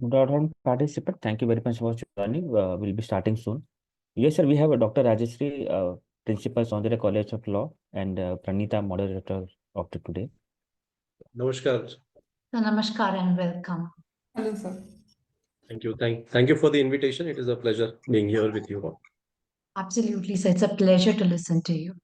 Good afternoon, participant. Thank you very much for joining. We'll be starting soon. Yes, sir. We have Dr. Rajeshri, Principal, Soundarya College of Law, and Pranita, moderator of today. Namaskar. So, namaskar and welcome. Hello, sir. Thank you. Thank you for the invitation. It is a pleasure being here with you all. Absolutely. So, it's a pleasure to listen to you.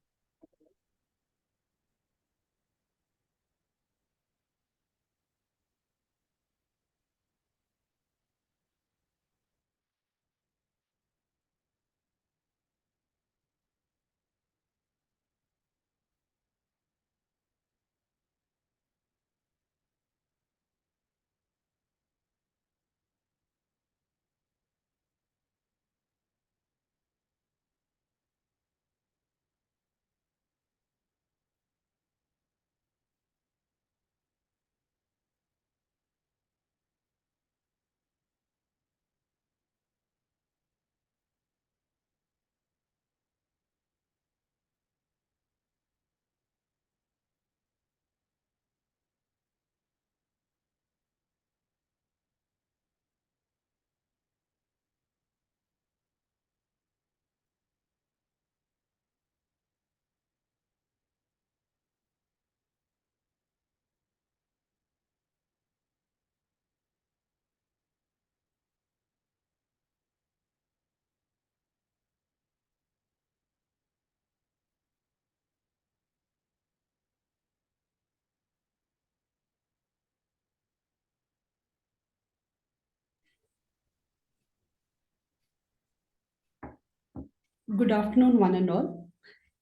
Good afternoon, one and all.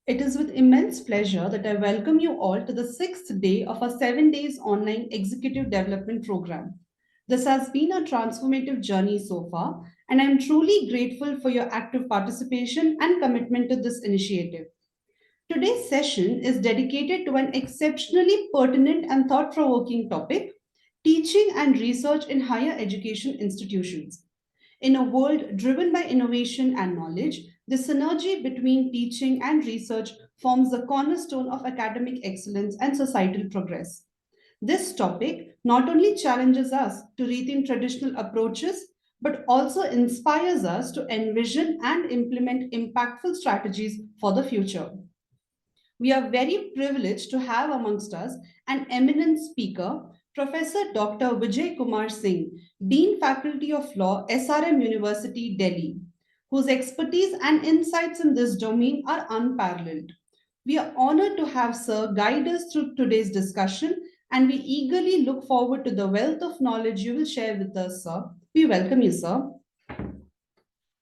It is with immense pleasure that I welcome you all to the sixth day of our 7 days online executive development program. This has been a transformative journey so far, and I am truly grateful for your active participation and commitment to this initiative. Today's session is dedicated to an exceptionally pertinent and thought provoking topic: teaching and research in higher education institutions. In a world driven by innovation and knowledge, the synergy between teaching and research forms the cornerstone of academic excellence and societal progress. This topic not only challenges us to rethink traditional approaches, but also inspires us to envision and implement impactful strategies for the future. We are very privileged to have amongst us an eminent speaker, Professor Dr. Vijay Kumar Singh, Dean Faculty of Law, SRM University, Delhi, whose expertise and insights in this domain are unparalleled. We are honored to have Sir guide us through today's discussion, and we eagerly look forward to the wealth of knowledge you will share with us, sir. We welcome you, sir.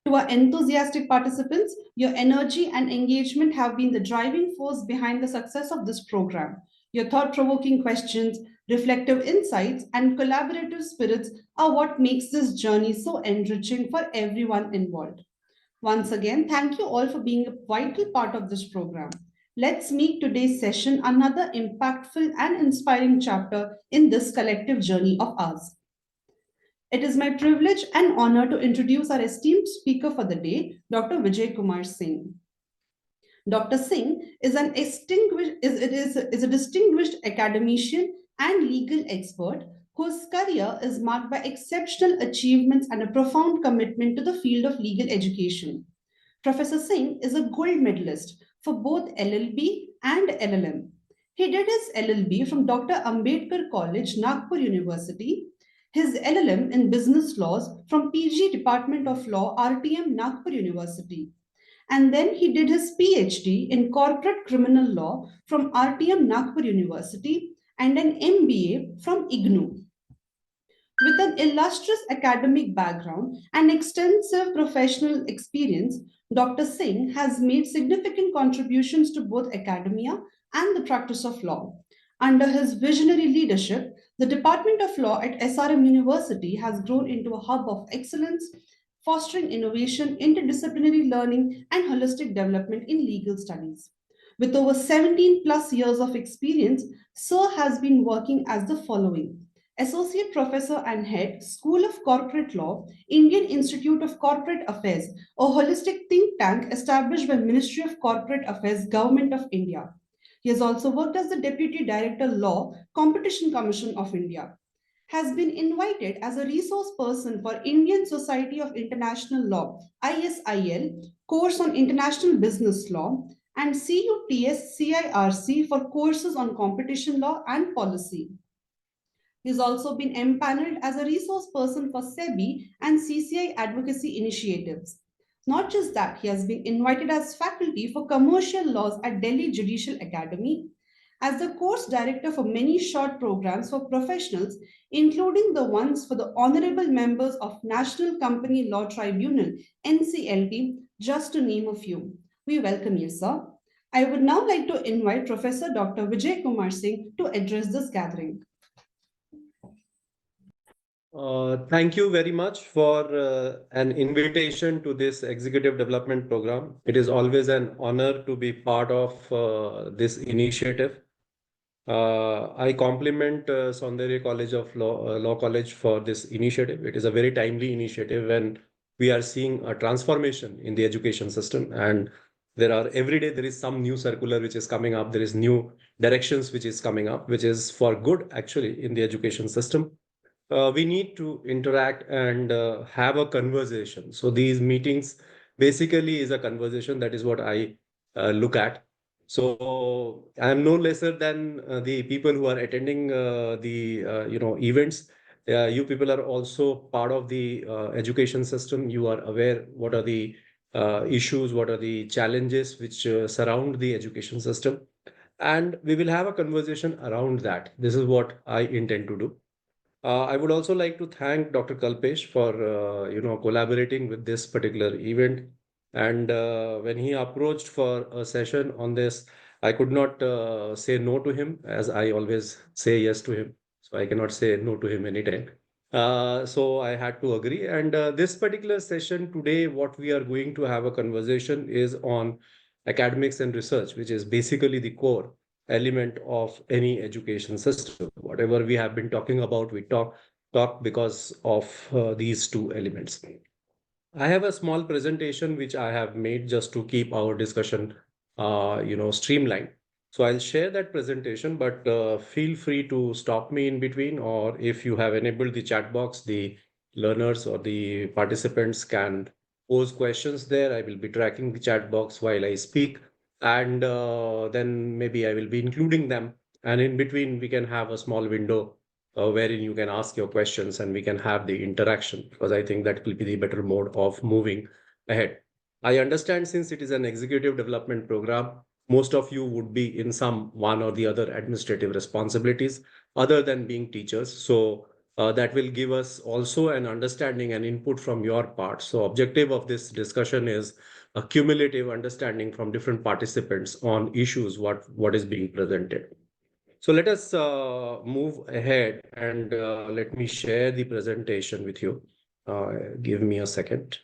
To our enthusiastic participants, your energy and engagement have been the driving force behind the success of this program. Your thought provoking questions, reflective insights, and collaborative spirits are what makes this journey so enriching for everyone involved. Once again, thank you all for being a vital part of this program. Let's make today's session another impactful and inspiring chapter in this collective journey of ours. It is my privilege and honor to introduce our esteemed speaker for the day, Dr. Vijay Kumar Singh. Dr. Singh is a distinguished academician and legal expert whose career is marked by exceptional achievements and a profound commitment to the field of legal education. Professor Singh is a gold medalist for both LLB and LLM. He did his LLB from Dr. Ambedkar College, Nagpur University, his LLM in Business Laws from PG Department of Law, RTM, Nagpur University. And then he did his PhD in Corporate Criminal Law from RTM, Nagpur University, and an MBA from IGNOU. With an illustrious academic background and extensive professional experience, Dr. Singh has made significant contributions to both academia and the practice of law. Under his visionary leadership, the Department of Law at SRM University has grown into a hub of excellence, fostering innovation, interdisciplinary learning, and holistic development in legal studies. With over 17 plus years of experience, Sir has been working as the following: Associate Professor and Head, School of Corporate Law, Indian Institute of Corporate Affairs, a holistic think tank established by Ministry of Corporate Affairs, Government of India. He has also worked as the Deputy Director Law, Competition Commission of India. has been invited as a resource person for Indian Society of International Law, ISIL, course on International Business Law, and CUTS CIRC for courses on competition law and policy. He has also been empaneled as a resource person for SEBI and CCI advocacy initiatives. Not just that, he has been invited as faculty for commercial laws at Delhi Judicial Academy, as the course director for many short programs for professionals, including the ones for the honorable members of National Company Law Tribunal, NCLT, just to name a few. We welcome you, sir. I would now like to invite Professor Dr. Vijay Kumar Singh to address this gathering. Thank you very much for an invitation to this executive development program. It is always an honor to be part of this initiative. I compliment Soundarya College of Law College for this initiative. It is a very timely initiative when we are seeing a transformation in the education system, and every day there is some new circular which is coming up. There is new directions which is coming up, which is for good actually in the education system. We need to interact and have a conversation. So these meetings basically is a conversation. That is what I look at. So I am no lesser than the people who are attending the events. You people are also part of the education system. You are aware what are the issues, what are the challenges which surround the education system, and we will have a conversation around that. This is what I intend to do. I would also like to thank Dr. Kalpesh for collaborating with this particular event. And when he approached for a session on this, I could not say no to him, as I always say yes to him. So I cannot say no to him anytime. So I had to agree. And this particular session today, what we are going to have a conversation is on academics and research, which is basically the core element of any education system. Whatever we have been talking about, we talk because of these two elements. I have a small presentation which I have made just to keep our discussion, streamlined. So I'll share that presentation, but feel free to stop me in between, or if you have enabled the chat box, the learners or the participants can pose questions there. I will be tracking the chat box while I speak, and then maybe I will be including them. And in between, we can have a small window wherein you can ask your questions and we can have the interaction, because I think that will be the better mode of moving ahead. I understand since it is an executive development program, most of you would be in some one or the other administrative responsibilities other than being teachers. So that will give us also an understanding and input from your part. So objective of this discussion is a cumulative understanding from different participants on issues, what is being presented. So let us move ahead and let me share the presentation with you. Give me a second.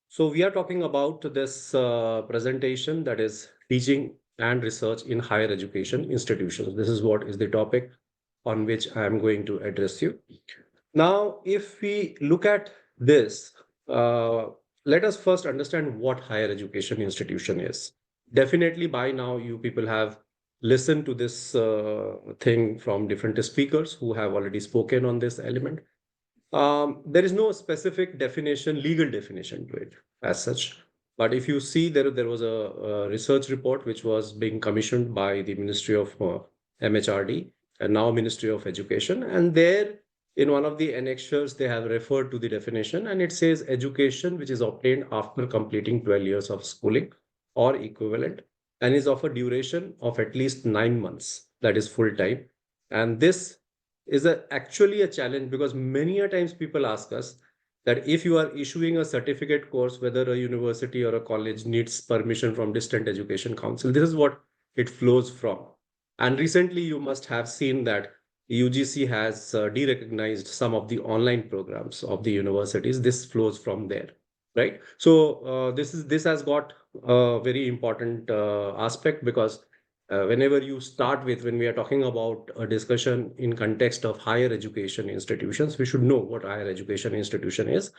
So we are talking about this presentation, that is teaching and research in higher education institutions. This is what is the topic on which I am going to address you. Now, if we look at this, let us first understand what higher education institution is. Definitely by now, you people have listened to this thing from different speakers who have already spoken on this element. There is no specific definition, legal definition to it as such. But if you see, there was a research report which was being commissioned by the Ministry of MHRD and now Ministry of Education. And there, in one of the annexures, they have referred to the definition, and it says education which is obtained after completing 12 years of schooling or equivalent and is of a duration of at least 9 months, that is full time. And this is actually a challenge, because many a times people ask us that if you are issuing a certificate course, whether a university or a college needs permission from Distant Education Council, this is what it flows from. And recently you must have seen that UGC has de-recognized some of the online programs of the universities. This flows from there, right? So this has got a very important aspect, because whenever you start with, when we are talking about a discussion in context of higher education institutions, we should know what higher education institution is.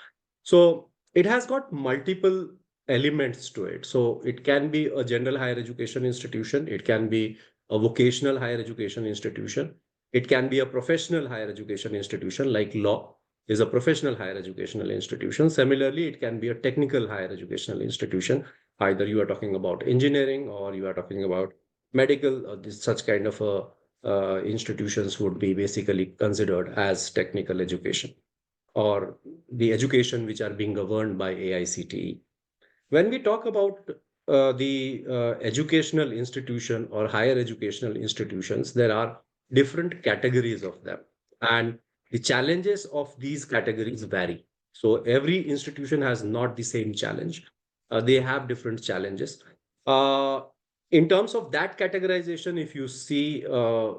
So it has got multiple elements to it. So it can be a general higher education institution. It can be a vocational higher education institution. It can be a professional higher education institution, like law is a professional higher educational institution. Similarly, it can be a technical higher educational institution. Either you are talking about engineering or you are talking about medical, or such kind of institutions would be basically considered as technical education, or the education which are being governed by AICTE. When we talk about the educational institution or higher educational institutions, there are different categories of them. And the challenges of these categories vary. So every institution has not the same challenge. They have different challenges. Uh, in terms of that categorization, if you see,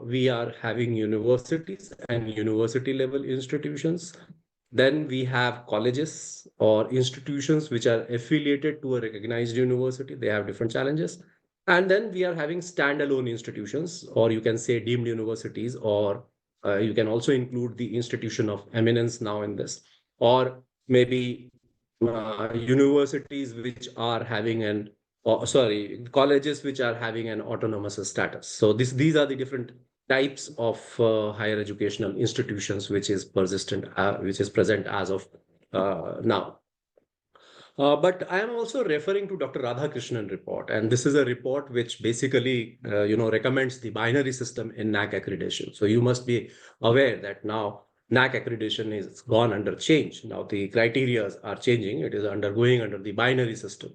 we are having universities and university level institutions. Then we have colleges or institutions which are affiliated to a recognized university. They have different challenges. And then we are having standalone institutions, or you can say deemed universities, or you can also include the institution of eminence now in this, or maybe universities which are having an, sorry, colleges which are having an autonomous status. So these are the different types of higher educational institutions which is present as of now. But I am also referring to Dr. Radhakrishnan report, and this is a report which basically recommends the binary system in NAC accreditation. So you must be aware that now NAC accreditation is gone under change. Now the criteria are changing. It is undergoing under the binary system.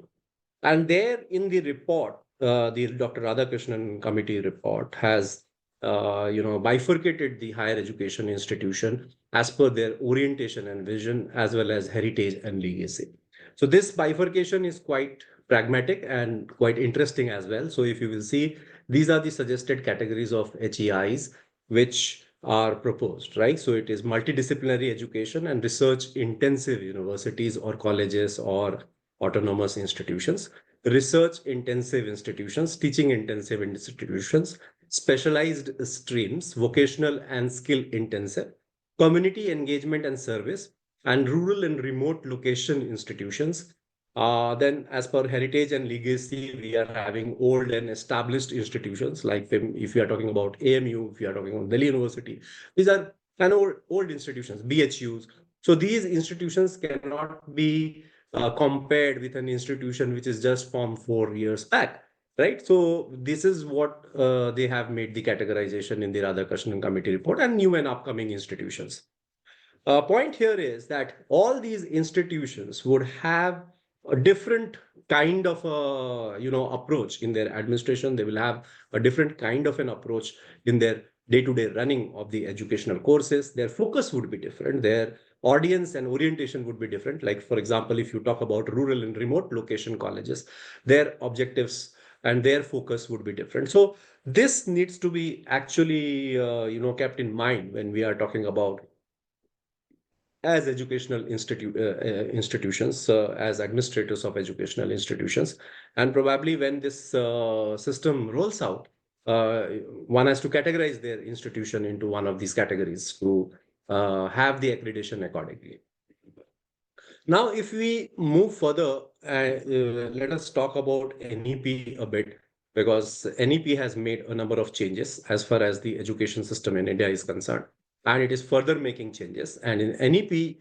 And there in the report, the Dr. Radhakrishnan committee report has bifurcated the higher education institution as per their orientation and vision, as well as heritage and legacy. So this bifurcation is quite pragmatic and quite interesting as well. So if you will see, these are the suggested categories of HEIs which are proposed, right? So it is multidisciplinary education and research intensive universities or colleges or autonomous institutions, research intensive institutions, teaching intensive institutions, specialized streams, vocational and skill intensive, community engagement and service, and rural and remote location institutions. Then as per heritage and legacy, we are having old and established institutions, like if you are talking about AMU, if you are talking about Delhi University, these are kind of old institutions, BHUs. So these institutions cannot be compared with an institution which is just formed 4 years back, right? So this is what they have made the categorization in the Radhakrishnan committee report, and new and upcoming institutions. Point here is that all these institutions would have a different kind of approach in their administration. They will have a different kind of an approach in their day-to-day running of the educational courses. Their focus would be different. Their audience and orientation would be different. Like, for example, if you talk about rural and remote location colleges, their objectives and their focus would be different. So this needs to be actually kept in mind when we are talking about as educational institutions, as administrators of educational institutions. And probably when this system rolls out, one has to categorize their institution into one of these categories to have the accreditation accordingly. Now, if we move further, let us talk about NEP a bit, because NEP has made a number of changes as far as the education system in India is concerned, and it is further making changes. And in NEP,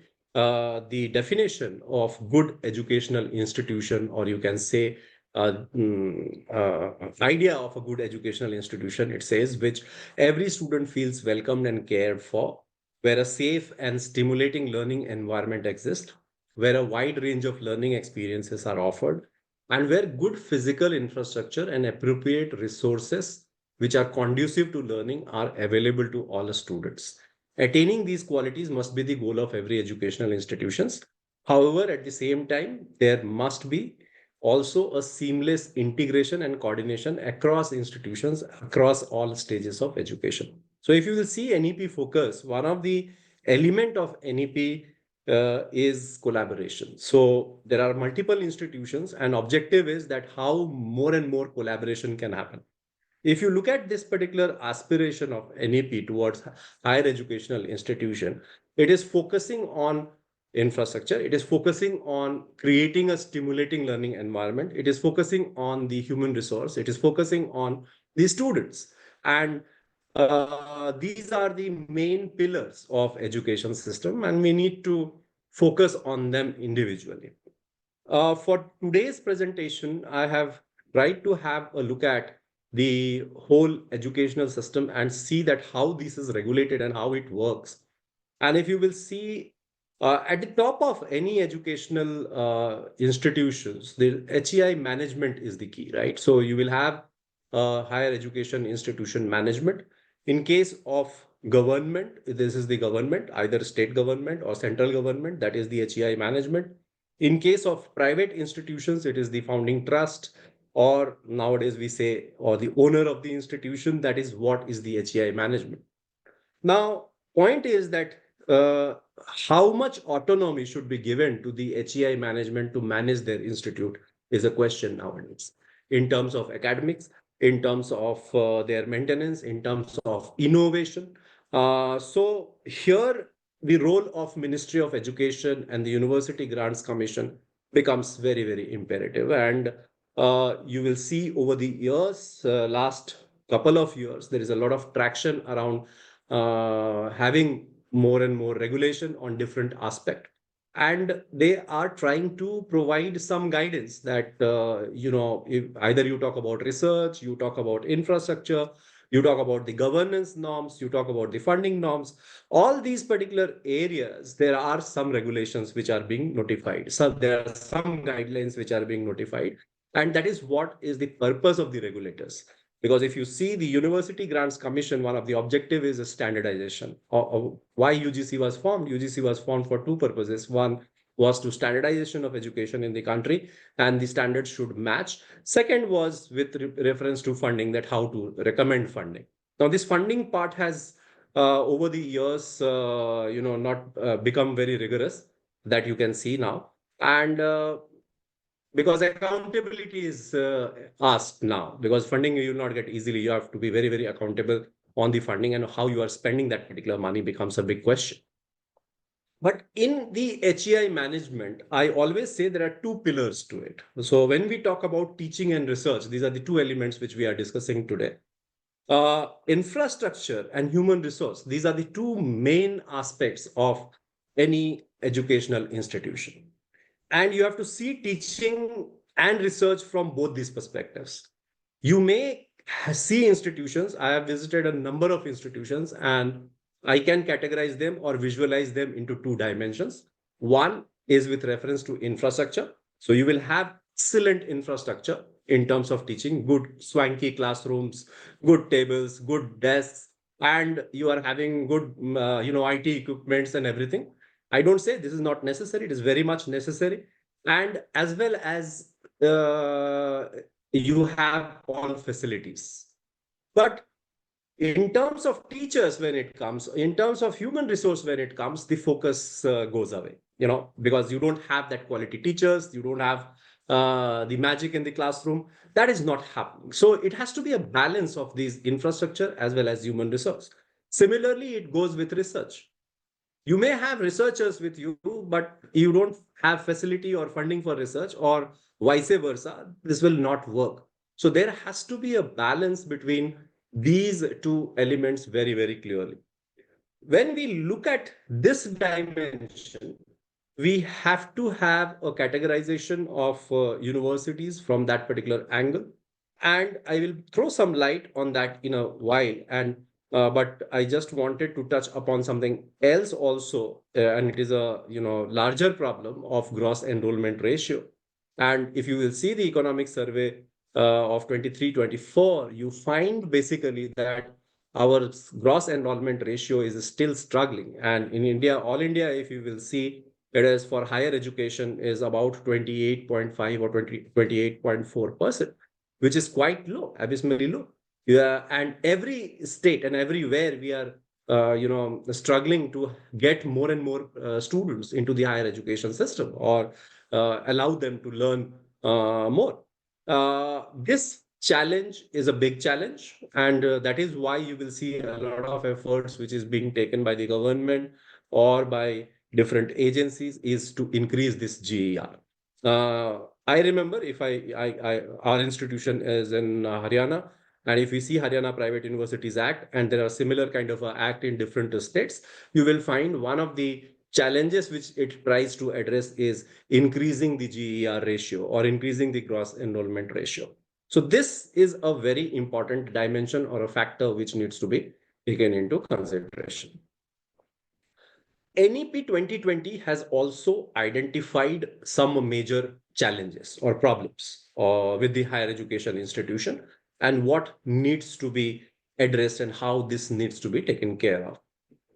the definition of good educational institution, or you can say idea of a good educational institution, it says, which every student feels welcomed and cared for, where a safe and stimulating learning environment exists, where a wide range of learning experiences are offered, and where good physical infrastructure and appropriate resources which are conducive to learning are available to all students. Attaining these qualities must be the goal of every educational institutions. However, at the same time, there must be also a seamless integration and coordination across institutions, across all stages of education. So if you will see NEP focus, one of the element of NEP is collaboration. So there are multiple institutions, and objective is that how more and more collaboration can happen. If you look at this particular aspiration of NEP towards higher educational institution, it is focusing on infrastructure. It is focusing on creating a stimulating learning environment. It is focusing on the human resource. It is focusing on the students. And these are the main pillars of education system, and we need to focus on them individually. For today's presentation, I have tried to have a look at the whole educational system and see that how this is regulated and how it works. And if you will see at the top of any educational institutions, the HEI management is the key, right? So you will have higher education institution management. In case of government, this is the government, either state government or central government, that is the HEI management. In case of private institutions, it is the founding trust, or nowadays we say, or the owner of the institution, that is what is the HEI management. Now, point is that how much autonomy should be given to the HEI management to manage their institute is a question nowadays, in terms of academics, in terms of their maintenance, in terms of innovation. So here, the role of Ministry of Education and the University Grants Commission becomes very, very imperative. And you will see over the years, last couple of years, there is a lot of traction around having more and more regulation on different aspects. And they are trying to provide some guidance that, if either you talk about research, you talk about infrastructure, you talk about the governance norms, you talk about the funding norms, all these particular areas, there are some regulations which are being notified. So there are some guidelines which are being notified. And that is what is the purpose of the regulators. Because if you see the University Grants Commission, one of the objective is a standardization. Why UGC was formed? UGC was formed for two purposes. One was to standardization of education in the country, and the standards should match. Second was with reference to funding, that how to recommend funding. Now, this funding part has over the years, not become very rigorous, that you can see now. And because accountability is asked now, because funding you will not get easily. You have to be very, very accountable on the funding, and how you are spending that particular money becomes a big question. But in the HEI management, I always say there are two pillars to it. So when we talk about teaching and research, these are the two elements which we are discussing today. Infrastructure and human resource, these are the two main aspects of any educational institution. And you have to see teaching and research from both these perspectives. You may see institutions. I have visited a number of institutions, and I can categorize them or visualize them into two dimensions. One is with reference to infrastructure. So you will have excellent infrastructure in terms of teaching, good swanky classrooms, good tables, good desks, and you are having good, IT equipments and everything. I don't say this is not necessary. It is very much necessary. And as well as you have all facilities. But in terms of teachers, when it comes, in terms of human resource, when it comes, the focus goes away, because you don't have that quality teachers, you don't have the magic in the classroom. That is not happening. So it has to be a balance of these infrastructure as well as human resource. Similarly, it goes with research. You may have researchers with you, but you don't have facility or funding for research, or vice versa. This will not work. So there has to be a balance between these two elements very, very clearly. When we look at this dimension, we have to have a categorization of universities from that particular angle. And I will throw some light on that in a while. But I just wanted to touch upon something else also, and it is a larger problem of gross enrollment ratio. And if you will see the economic survey of 23-24, you find basically that our gross enrollment ratio is still struggling. And in India, all India, if you will see, it is for higher education is about 28.5 or 28.4%, which is quite low, abysmally low. Yeah, and every state and everywhere we are, struggling to get more and more students into the higher education system, or allow them to learn more. This challenge is a big challenge, and that is why you will see a lot of efforts which is being taken by the government or by different agencies is to increase this GER. I remember our institution is in Haryana, and if we see Haryana Private Universities Act, and there are similar kind of act in different states, you will find one of the challenges which it tries to address is increasing the GER ratio or increasing the gross enrollment ratio. So this is a very important dimension or a factor which needs to be taken into consideration. NEP 2020 has also identified some major challenges or problems with the higher education institution and what needs to be addressed and how this needs to be taken care of.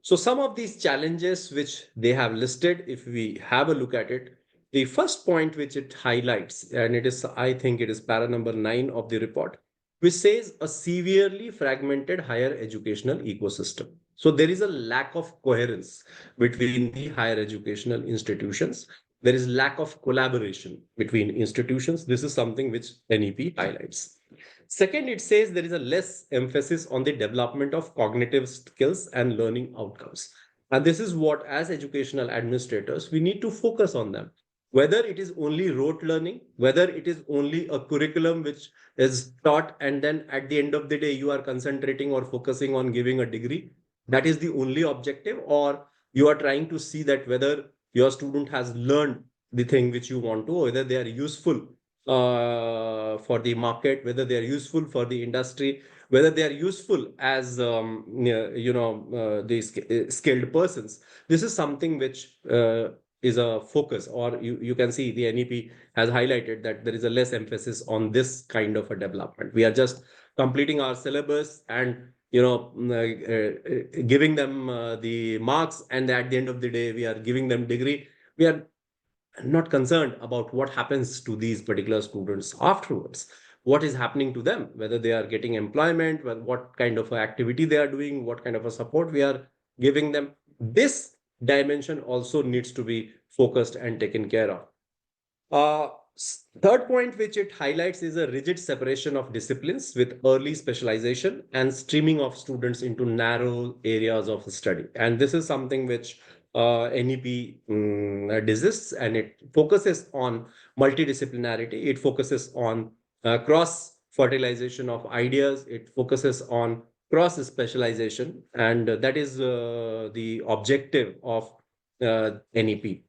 So some of these challenges which they have listed, if we have a look at it, the first point which it highlights, and it is, I think it is para number 9 of the report, which says a severely fragmented higher educational ecosystem. So there is a lack of coherence between the higher educational institutions. There is lack of collaboration between institutions. This is something which NEP highlights. Second, it says there is a less emphasis on the development of cognitive skills and learning outcomes. And this is what, as educational administrators, we need to focus on them. Whether it is only rote learning, whether it is only a curriculum which is taught, and then at the end of the day, you are concentrating or focusing on giving a degree, that is the only objective, or you are trying to see that whether your student has learned the thing which you want to, or whether they are useful for the market, whether they are useful for the industry, whether they are useful as the skilled persons. This is something which is a focus, or you can see the NEP has highlighted that there is a less emphasis on this kind of a development. We are just completing our syllabus and giving them the marks, and at the end of the day we are giving them degree. We are not concerned about what happens to these particular students afterwards, what is happening to them, whether they are getting employment, what kind of activity they are doing, what kind of a support we are giving them. This dimension also needs to be focused and taken care of. Third point which it highlights is a rigid separation of disciplines with early specialization and streaming of students into narrow areas of study. And this is something which NEP desists, and it focuses on multidisciplinarity. It focuses on cross-fertilization of ideas. It focuses on cross-specialization, and that is the objective of NEP.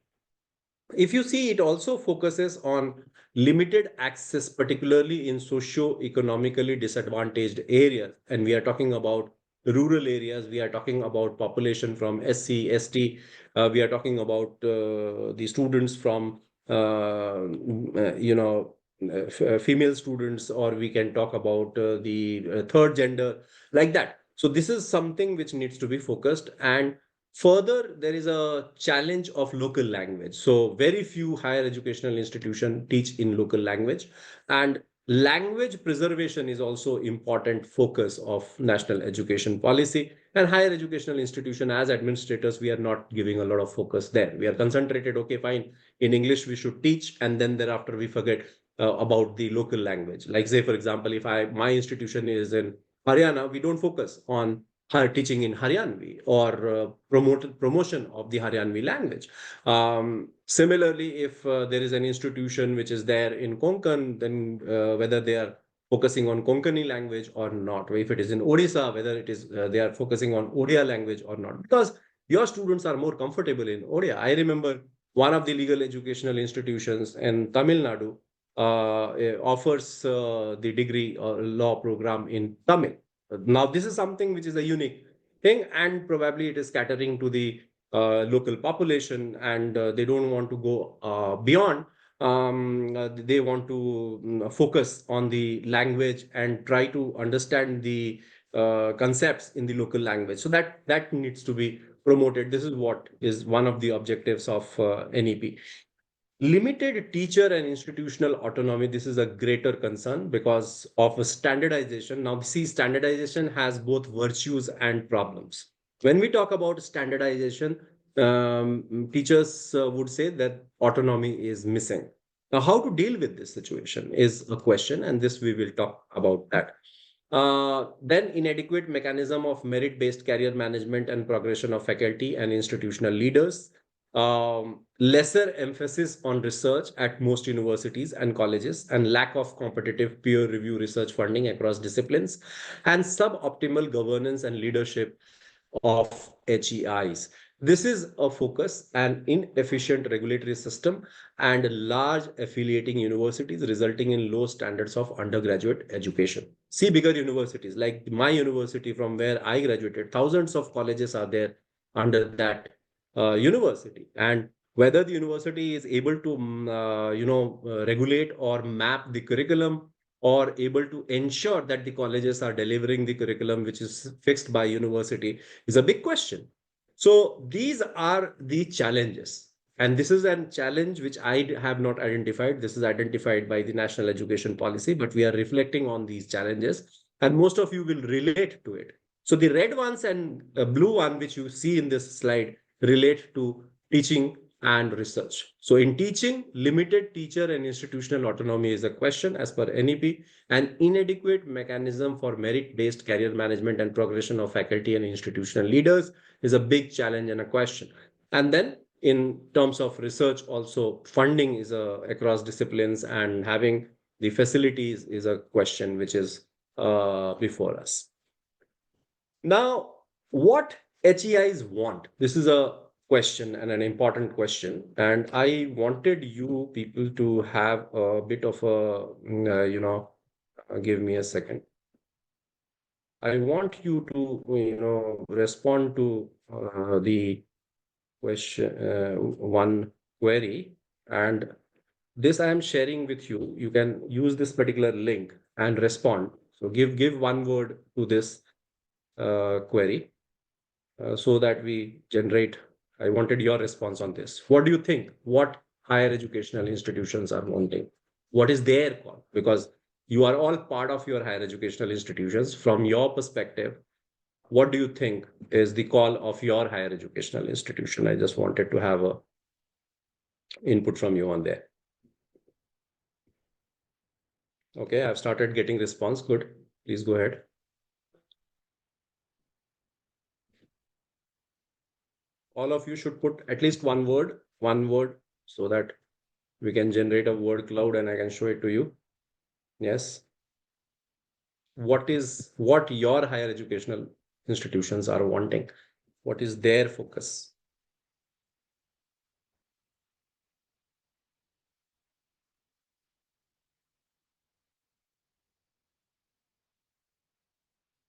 If you see, it also focuses on limited access, particularly in socio-economically disadvantaged areas. And we are talking about rural areas. We are talking about population from SC, ST. We are talking about the students from, female students, or we can talk about the third gender, like that. So this is something which needs to be focused. And further, there is a challenge of local language. So very few higher educational institutions teach in local language, and language preservation is also important focus of national education policy. And higher educational institution, as administrators, we are not giving a lot of focus there. We are concentrated, okay, fine, in English we should teach, and then thereafter we forget about the local language. Like, say, for example, if my institution is in Haryana, we don't focus on teaching in Haryanvi or promotion of the Haryanvi language. Similarly, if there is an institution which is there in Konkan, then whether they are focusing on Konkani language or not, if it is in Odisha, whether it is they are focusing on Odia language or not, because your students are more comfortable in Odia. I remember one of the legal educational institutions in Tamil Nadu offers the degree or law program in Tamil. Now, this is something which is a unique thing, and probably it is catering to the local population, and they don't want to go beyond. They want to focus on the language and try to understand the concepts in the local language. So that needs to be promoted. This is what is one of the objectives of NEP. Limited teacher and institutional autonomy. This is a greater concern because of standardization. Now, see, standardization has both virtues and problems. When we talk about standardization, teachers would say that autonomy is missing. Now, how to deal with this situation is a question, and this we will talk about that. Then inadequate mechanism of merit-based career management and progression of faculty and institutional leaders. lesser emphasis on research at most universities and colleges, and lack of competitive peer review research funding across disciplines, and suboptimal governance and leadership of HEIs. This is a focus, an inefficient regulatory system, and large affiliating universities resulting in low standards of undergraduate education. See bigger universities like my university from where I graduated, thousands of colleges are there under that university. And whether the university is able to, regulate or map the curriculum, or able to ensure that the colleges are delivering the curriculum which is fixed by university, is a big question. So these are the challenges. And this is a challenge which I have not identified. This is identified by the National Education Policy, but we are reflecting on these challenges, and most of you will relate to it. So the red ones and the blue one, which you see in this slide, relate to teaching and research. So in teaching, limited teacher and institutional autonomy is a question as per NEP. An inadequate mechanism for merit-based career management and progression of faculty and institutional leaders is a big challenge and a question. And then in terms of research, also funding is across disciplines, and having the facilities is a question which is before us. Now, what HEIs want? This is a question, and an important question. And I wanted you people to have a bit of a, give me a second. I want you to, respond to the question, one query. And this I am sharing with you. You can use this particular link and respond. So give one word to this query so that we generate. I wanted your response on this. What do you think? What higher educational institutions are wanting? What is their call? Because you are all part of your higher educational institutions. From your perspective, what do you think is the call of your higher educational institution? I just wanted to have a input from you on there. Okay, I've started getting response. Good. Please go ahead. All of you should put at least one word, so that we can generate a word cloud and I can show it to you. Yes. What your higher educational institutions are wanting? What is their focus?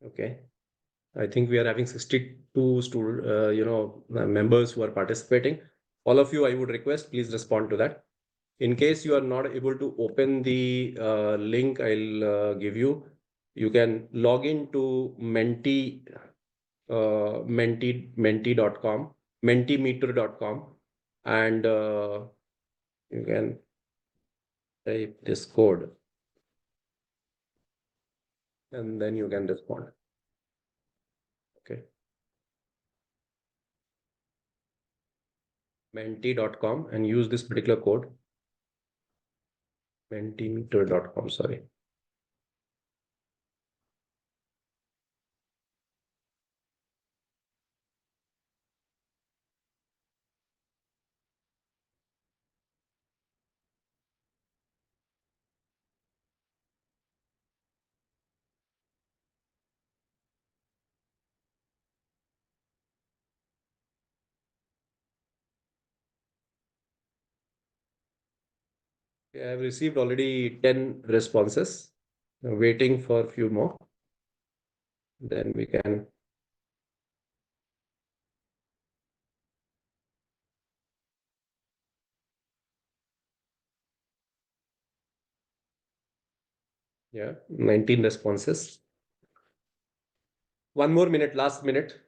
Okay. I think we are having 62 members who are participating. All of you, I would request, please respond to that. In case you are not able to open the link I'll give you, you can log into mentimeter.com, and you can type this code and then you can respond. Okay. Menti.com and use this particular code. Mentimeter.com, sorry. Okay, I have received already 10 responses. I'm waiting for a few more. Then we can. Yeah, 19 responses. One more minute, last minute.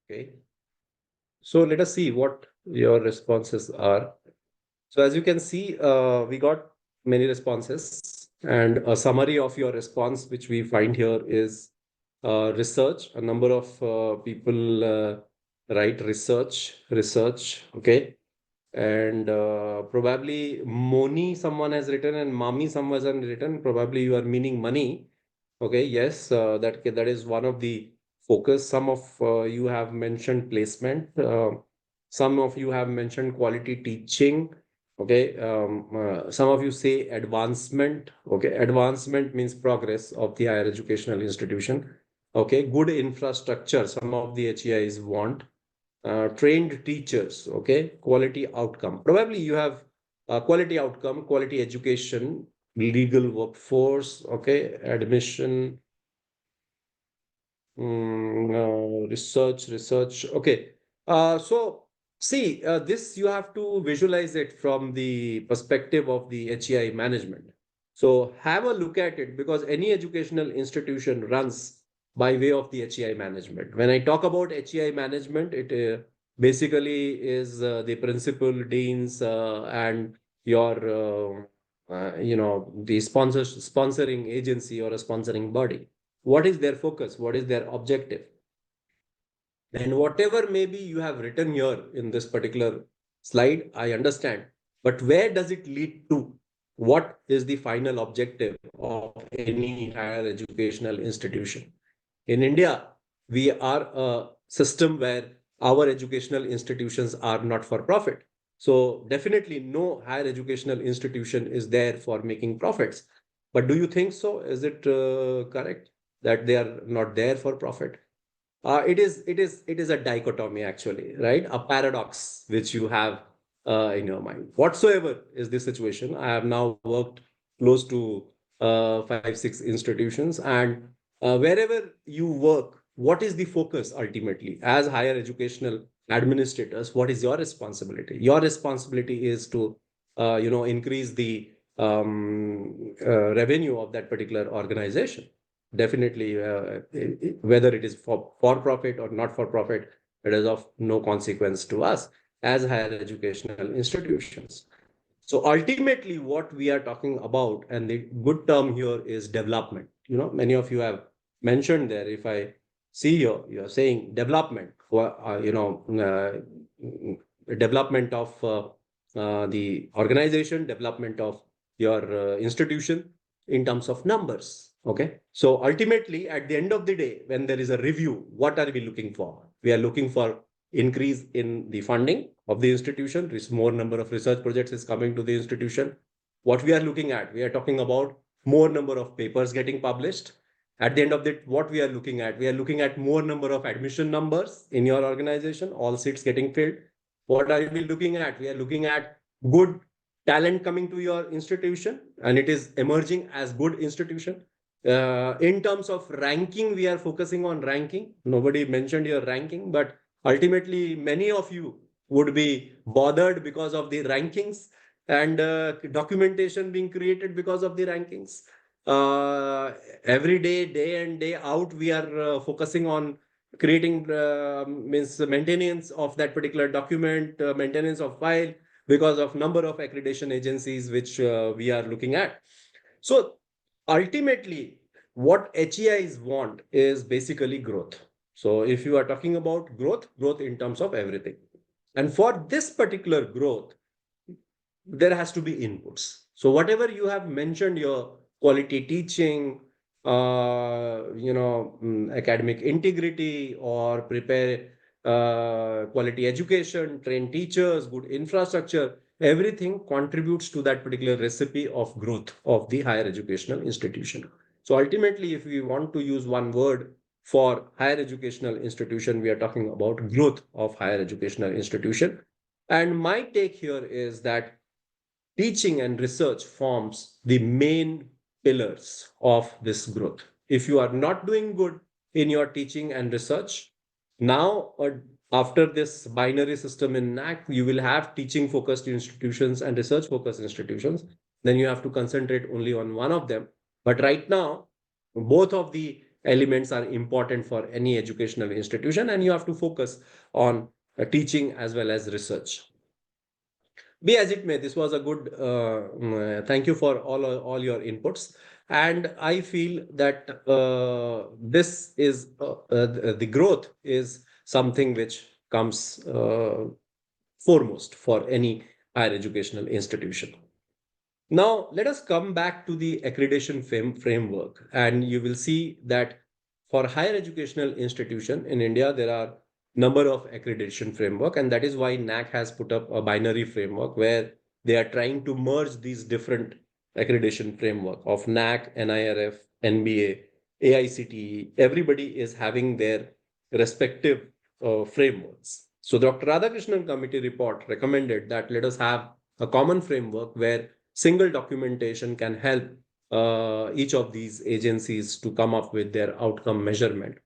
Okay. So let us see what your responses are. So as you can see, we got many responses, and a summary of your response, which we find here is research. A number of people write research, okay. And probably Moni someone has written and Mami someone has written. Probably you are meaning money. Okay, yes, that is one of the focus. Some of you have mentioned placement. Some of you have mentioned quality teaching. Okay, some of you say advancement. Okay, advancement means progress of the higher educational institution. Okay, good infrastructure. Some of the HEIs want trained teachers. Okay, quality outcome. Probably you have quality outcome, quality education, legal workforce. Okay, admission. Research. Okay. So see, this you have to visualize it from the perspective of the HEI management. So have a look at it, because any educational institution runs by way of the HEI management. When I talk about HEI management, it basically is the principal, deans, and your the sponsoring agency or a sponsoring body. What is their focus? What is their objective? And whatever maybe you have written here in this particular slide, I understand. But where does it lead to? What is the final objective of any higher educational institution? In India, we are a system where our educational institutions are not for profit. So definitely no higher educational institution is there for making profits. But do you think so? Is it correct that they are not there for profit? It is a dichotomy, actually, right? A paradox which you have in your mind. Whatsoever is the situation, I have now worked close to 5, 6 institutions, and wherever you work, what is the focus ultimately as higher educational administrators? What is your responsibility? Your responsibility is to increase the revenue of that particular organization. Definitely, whether it is for profit or not for profit, it is of no consequence to us as higher educational institutions. So ultimately, what we are talking about, and the good term here is development. Many of you have mentioned there. If I see here, you are saying development. Development of the organization, development of your institution in terms of numbers. Okay. So ultimately, at the end of the day, when there is a review, what are we looking for? We are looking for increase in the funding of the institution. More number of research projects is coming to the institution. What we are looking at, we are talking about more number of papers getting published. At the end of that, what we are looking at more number of admission numbers in your organization, all seats getting filled. What are we looking at? We are looking at good talent coming to your institution, and it is emerging as good institution. In terms of ranking, we are focusing on ranking. Nobody mentioned your ranking, but ultimately, many of you would be bothered because of the rankings, and documentation being created because of the rankings. Every day, day in, day out, we are focusing on creating means maintenance of that particular document, maintenance of file, because of number of accreditation agencies which we are looking at. So ultimately, what HEIs want is basically growth. So if you are talking about growth in terms of everything. And for this particular growth, there has to be inputs. So whatever you have mentioned, your quality teaching, academic integrity, or prepare quality education, train teachers, good infrastructure, everything contributes to that particular recipe of growth of the higher educational institution. So ultimately, if we want to use one word for higher educational institution, we are talking about growth of higher educational institution. And my take here is that teaching and research forms the main pillars of this growth. If you are not doing good in your teaching and research, now after this binary system in NAC, you will have teaching focused institutions and research focused institutions. Then you have to concentrate only on one of them. But right now, both of the elements are important for any educational institution, and you have to focus on teaching as well as research. Be as it may, this was a good, thank you for all your inputs. And I feel that this is, the growth is something which comes foremost for any higher educational institution. Now, let us come back to the accreditation framework, and you will see that for higher educational institution in India, there are number of accreditation framework, and that is why NAC has put up a binary framework where they are trying to merge these different accreditation framework of NAC, NIRF, NBA, AICTE. Everybody is having their respective frameworks. So Dr. Radhakrishnan committee report recommended that let us have a common framework where single documentation can help each of these agencies to come up with their outcome measurement.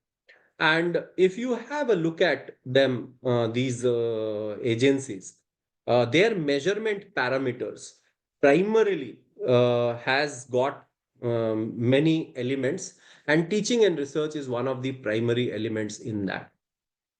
And if you have a look at them, these agencies, their measurement parameters primarily has got many elements, and teaching and research is one of the primary elements in that.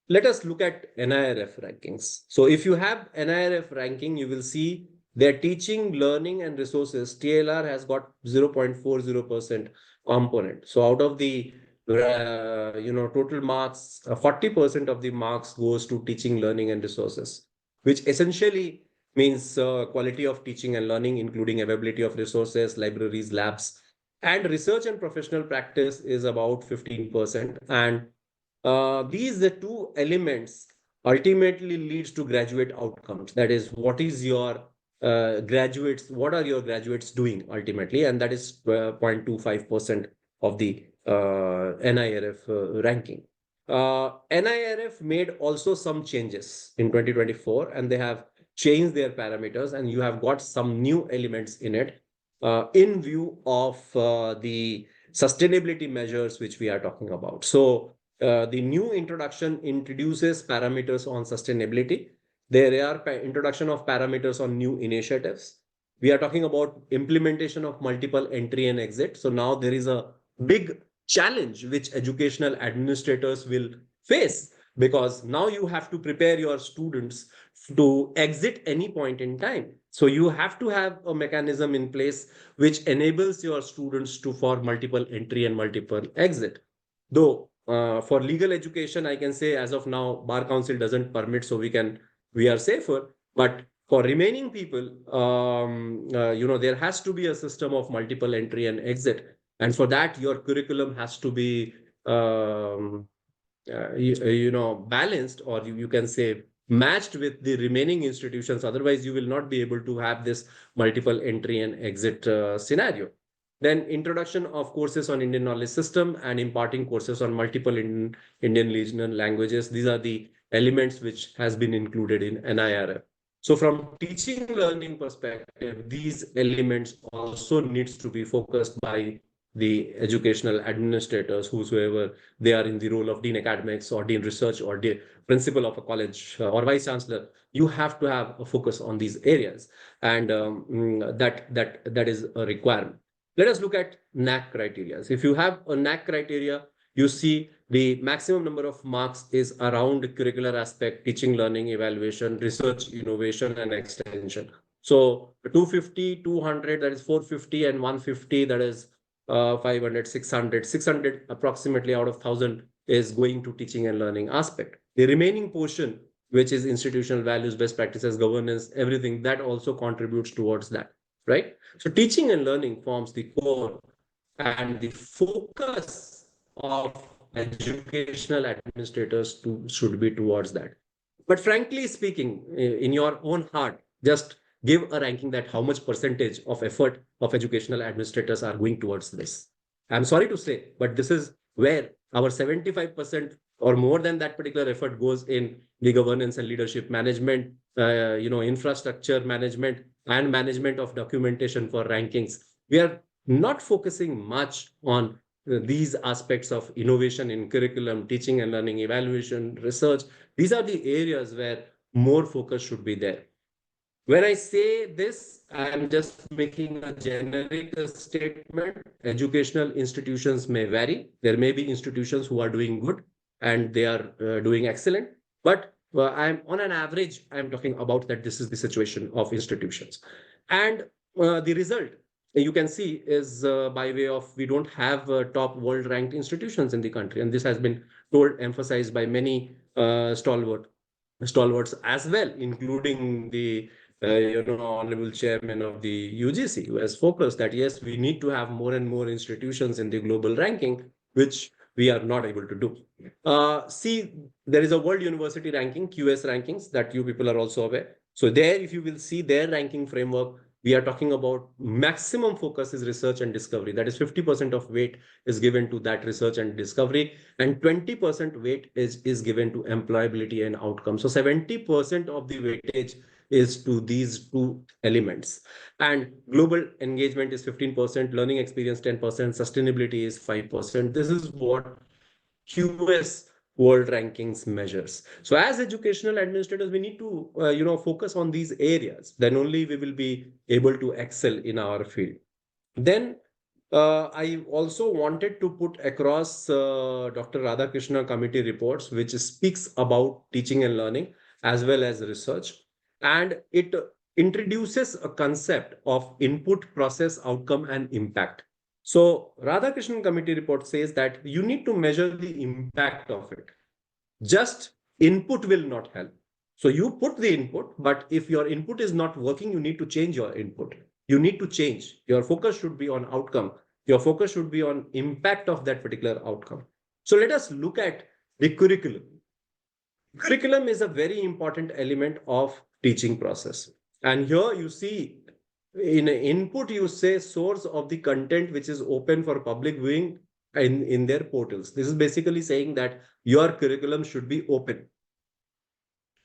Let us look at NIRF rankings. So if you have NIRF ranking, you will see their teaching, learning, and resources, TLR has got 0.40% component. So out of the total marks, 40% of the marks goes to teaching, learning, and resources, which essentially means quality of teaching and learning, including availability of resources, libraries, labs, and research and professional practice is about 15%. And these the two elements ultimately leads to graduate outcomes. That is, what is your graduates, what are your graduates doing ultimately? And that is 0.25% of the NIRF ranking. NIRF made also some changes in 2024, and they have changed their parameters, and you have got some new elements in it in view of the sustainability measures which we are talking about. So the new introduction introduces parameters on sustainability. There are introduction of parameters on new initiatives. We are talking about implementation of multiple entry and exit. So now there is a big challenge which educational administrators will face, because now you have to prepare your students to exit any point in time. So you have to have a mechanism in place which enables your students to for multiple entry and multiple exit. Though for legal education, I can say as of now, Bar Council doesn't permit, so we are safer. But for remaining people, there has to be a system of multiple entry and exit. And for that, your curriculum has to be, balanced, or you can say matched with the remaining institutions. Otherwise, you will not be able to have this multiple entry and exit scenario. Then introduction of courses on Indian knowledge system and imparting courses on multiple Indian regional languages. These are the elements which has been included in NIRF. So from teaching learning perspective, these elements also needs to be focused by the educational administrators, whosoever they are in the role of dean academics or dean research or principal of a college or vice chancellor. You have to have a focus on these areas, and that is a requirement. Let us look at NAC criteria. If you have a NAC criteria, you see the maximum number of marks is around curricular aspect, teaching, learning, evaluation, research, innovation, and extension. So 250, 200, that is 450, and 150, that is 500, 600, 600 approximately out of 1,000 is going to teaching and learning aspect. The remaining portion, which is institutional values, best practices, governance, everything, that also contributes towards that, right? So teaching and learning forms the core and the focus of educational administrators should be towards that. But frankly speaking, in your own heart, just give a ranking that how much percentage of effort of educational administrators are going towards this. I'm sorry to say, but this is where our 75% or more than that particular effort goes in the governance and leadership management, infrastructure management, and management of documentation for rankings. We are not focusing much on these aspects of innovation in curriculum, teaching and learning, evaluation, research. These are the areas where more focus should be there. When I say this, I am just making a generic statement. Educational institutions may vary. There may be institutions who are doing good and they are doing excellent. But I'm on an average, I'm talking about that this is the situation of institutions. And the result you can see is by way of we don't have top world ranked institutions in the country. And this has been emphasized by many stalwarts as well, including the honorable chairman of the UGC, who has focused that yes, we need to have more and more institutions in the global ranking, which we are not able to do. See, there is a World University ranking, QS rankings, that you people are also aware. So there, if you will see their ranking framework, we are talking about maximum focus is research and discovery. That is 50% of weight is given to that research and discovery, and 20% weight is given to employability and outcome. So 70% of the weightage is to these two elements. And global engagement is 15%, learning experience 10%, sustainability is 5%. This is what QS world rankings measures. So as educational administrators, we need to focus on these areas. Then only we will be able to excel in our field. Then I also wanted to put across Dr. Radhakrishna committee reports, which speaks about teaching and learning as well as research. And it introduces a concept of input, process, outcome, and impact. So Radhakrishnan committee report says that you need to measure the impact of it. Just input will not help. So you put the input, but if your input is not working, you need to change your input. You need to change. Your focus should be on outcome. Your focus should be on impact of that particular outcome. So let us look at the curriculum. Curriculum is a very important element of teaching process. And here you see in input, you say source of the content which is open for public viewing in their portals. This is basically saying that your curriculum should be open.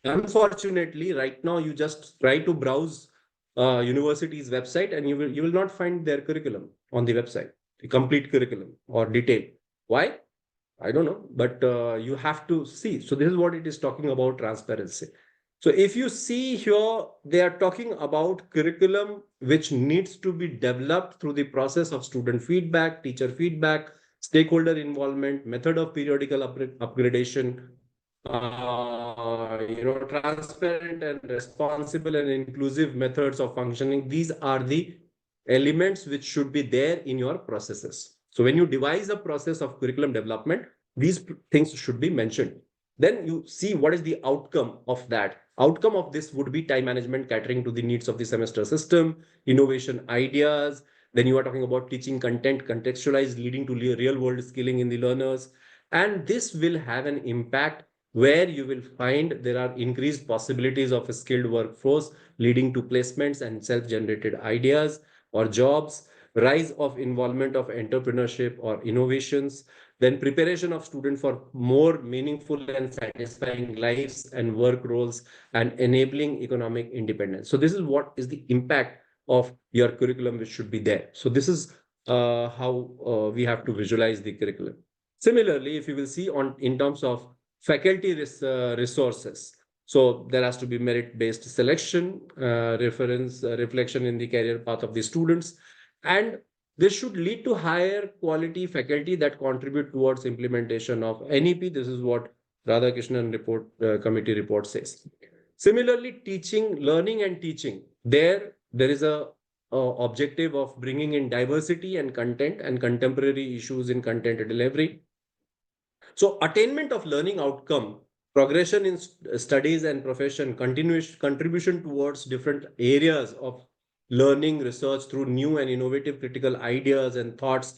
Unfortunately, right now you just try to browse university's website and you will not find their curriculum on the website, the complete curriculum or detail. Why? I don't know, but you have to see. So this is what it is talking about, transparency. So if you see here, they are talking about curriculum which needs to be developed through the process of student feedback, teacher feedback, stakeholder involvement, method of periodical upgradation, transparent and responsible and inclusive methods of functioning. These are the elements which should be there in your processes. So when you devise a process of curriculum development, these things should be mentioned. Then you see what is the outcome of that. Outcome of this would be time management, catering to the needs of the semester system, innovation ideas. Then you are talking about teaching content, contextualized, leading to real world skilling in the learners. And this will have an impact where you will find there are increased possibilities of a skilled workforce leading to placements and self-generated ideas or jobs, rise of involvement of entrepreneurship or innovations, then preparation of students for more meaningful and satisfying lives and work roles, and enabling economic independence. So this is what is the impact of your curriculum which should be there. So this is how we have to visualize the curriculum. Similarly, if you will see in terms of faculty resources, so there has to be merit-based selection, reflection in the career path of the students, and this should lead to higher quality faculty that contribute towards implementation of NEP. This is what Radhakrishnan committee report says. Similarly, teaching, learning and teaching, there is a objective of bringing in diversity and content and contemporary issues in content delivery. So attainment of learning outcome, progression in studies and profession, continuous contribution towards different areas of learning, research through new and innovative critical ideas and thoughts.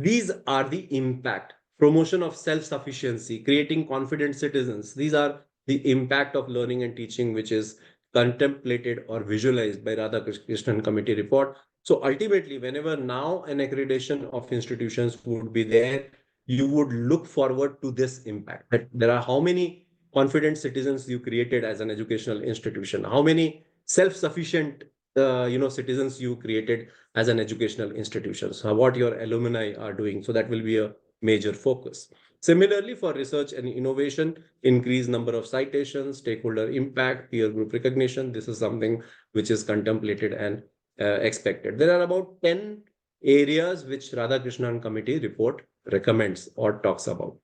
These are the impact. Promotion of self-sufficiency, creating confident citizens. These are the impact of learning and teaching, which is contemplated or visualized by Radhakrishnan committee report. So ultimately, whenever now an accreditation of institutions would be there, you would look forward to this impact. That there are how many confident citizens you created as an educational institution, how many self-sufficient citizens you created as an educational institution. So what your alumni are doing. So that will be a major focus. Similarly, for research and innovation, increase number of citations, stakeholder impact, peer group recognition. This is something which is contemplated and expected. There are about 10 areas which Radhakrishnan Committee report recommends or talks about.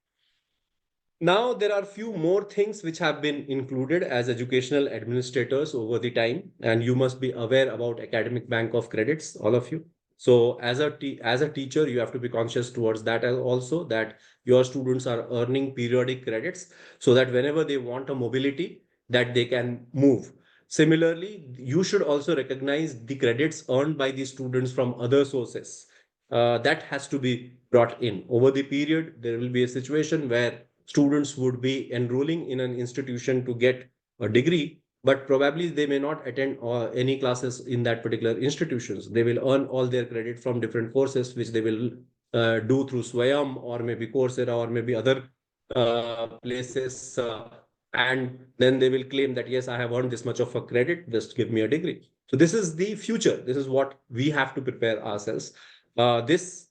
Now, there are few more things which have been included as educational administrators over the time, and you must be aware about academic bank of credits, all of you. So as a teacher, you have to be conscious towards that also, that your students are earning periodic credits so that whenever they want a mobility, that they can move. Similarly, you should also recognize the credits earned by the students from other sources. That has to be brought in. Over the period, there will be a situation where students would be enrolling in an institution to get a degree, but probably they may not attend any classes in that particular institutions. They will earn all their credit from different courses, which they will do through Swayam or maybe Coursera or maybe other places. And then they will claim that, yes, I have earned this much of a credit, just give me a degree. So this is the future. This is what we have to prepare ourselves. This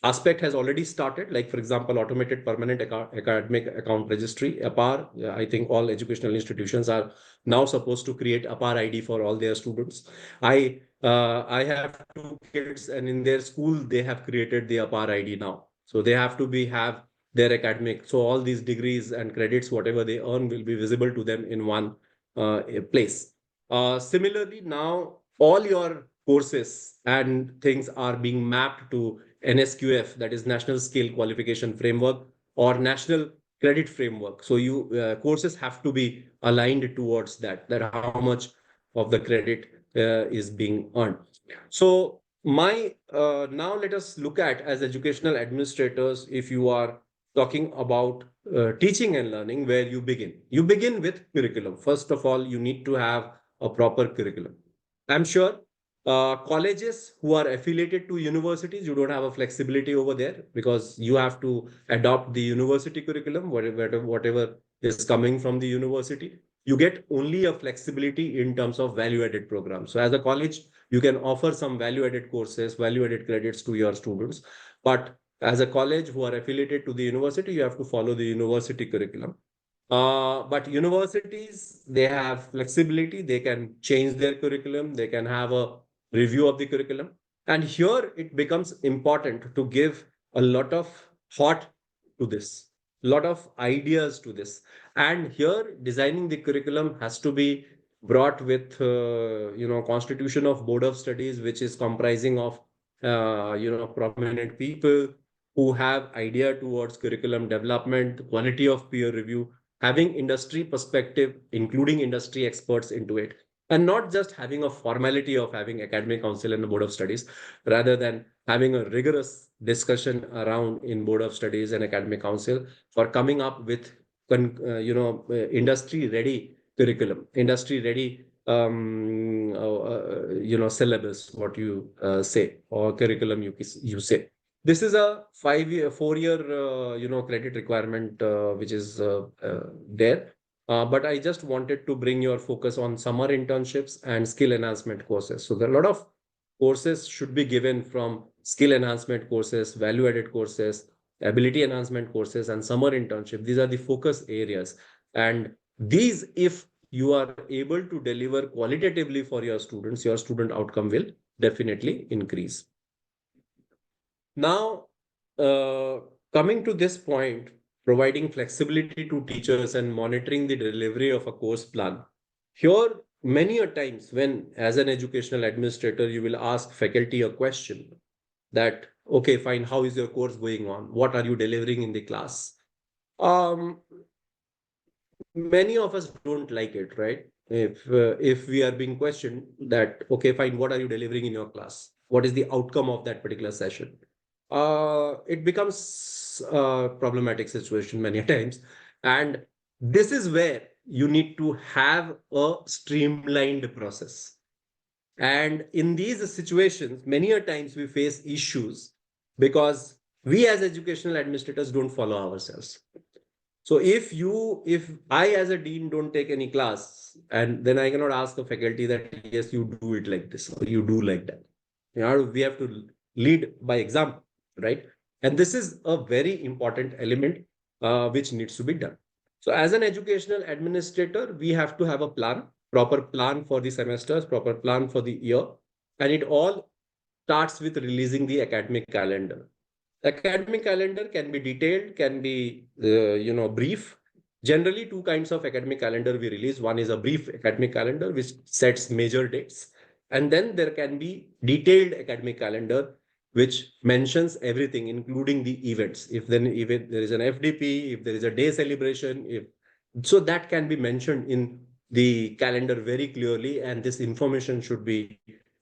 aspect has already started, like for example, automated permanent academic account registry, APAR. I think all educational institutions are now supposed to create APAR ID for all their students. I have 2 kids, and in their school they have created the APAR ID now. So they have to have their academic. So all these degrees and credits, whatever they earn, will be visible to them in one place. Similarly, now all your courses and things are being mapped to NSQF, that is National Skill Qualification Framework, or National Credit Framework. So courses have to be aligned towards that how much of the credit is being earned. So now let us look at, as educational administrators, if you are talking about teaching and learning, where you begin. You begin with curriculum. First of all, you need to have a proper curriculum. I'm sure colleges who are affiliated to universities, you don't have a flexibility over there because you have to adopt the university curriculum, whatever is coming from the university. You get only a flexibility in terms of value-added programs. So as a college, you can offer some value-added courses, value-added credits to your students. But as a college who are affiliated to the university, you have to follow the university curriculum. But universities, they have flexibility. They can change their curriculum. They can have a review of the curriculum. And here it becomes important to give a lot of thought to this, a lot of ideas to this. And here designing the curriculum has to be brought with, constitution of board of studies, which is comprising of, prominent people who have idea towards curriculum development, quality of peer review, having industry perspective, including industry experts into it, and not just having a formality of having academic council and a board of studies, rather than having a rigorous discussion around in board of studies and academic council for coming up with industry ready curriculum, industry ready syllabus, what you say, or curriculum you say. This is a 4-year credit requirement which is there. But I just wanted to bring your focus on summer internships and skill enhancement courses. So there are a lot of courses should be given, from skill enhancement courses, value-added courses, ability enhancement courses, and summer internship. These are the focus areas. And these, if you are able to deliver qualitatively for your students, your student outcome will definitely increase. Now, coming to this point, providing flexibility to teachers and monitoring the delivery of a course plan. Here, many a times when, as an educational administrator, you will ask faculty a question that, okay, fine, how is your course going on? What are you delivering in the class? Many of us don't like it, right? If we are being questioned that, okay, fine, what are you delivering in your class? What is the outcome of that particular session? It becomes a problematic situation many times. And this is where you need to have a streamlined process. And in these situations, many a times we face issues because we as educational administrators don't follow ourselves. So if I as a dean don't take any class, and then I cannot ask the faculty that, yes, you do it like this or you do like that. We have to lead by example, right? And this is a very important element which needs to be done. So as an educational administrator, we have to have a plan. proper plan for the semesters, proper plan for the year. And it all starts with releasing the academic calendar. Academic calendar can be detailed, can be, brief. Generally, two kinds of academic calendar we release. One is a brief academic calendar, which sets major dates. And then there can be detailed academic calendar, which mentions everything, including the events. If there is an FDP, if there is a day celebration, so that can be mentioned in the calendar very clearly, and this information should be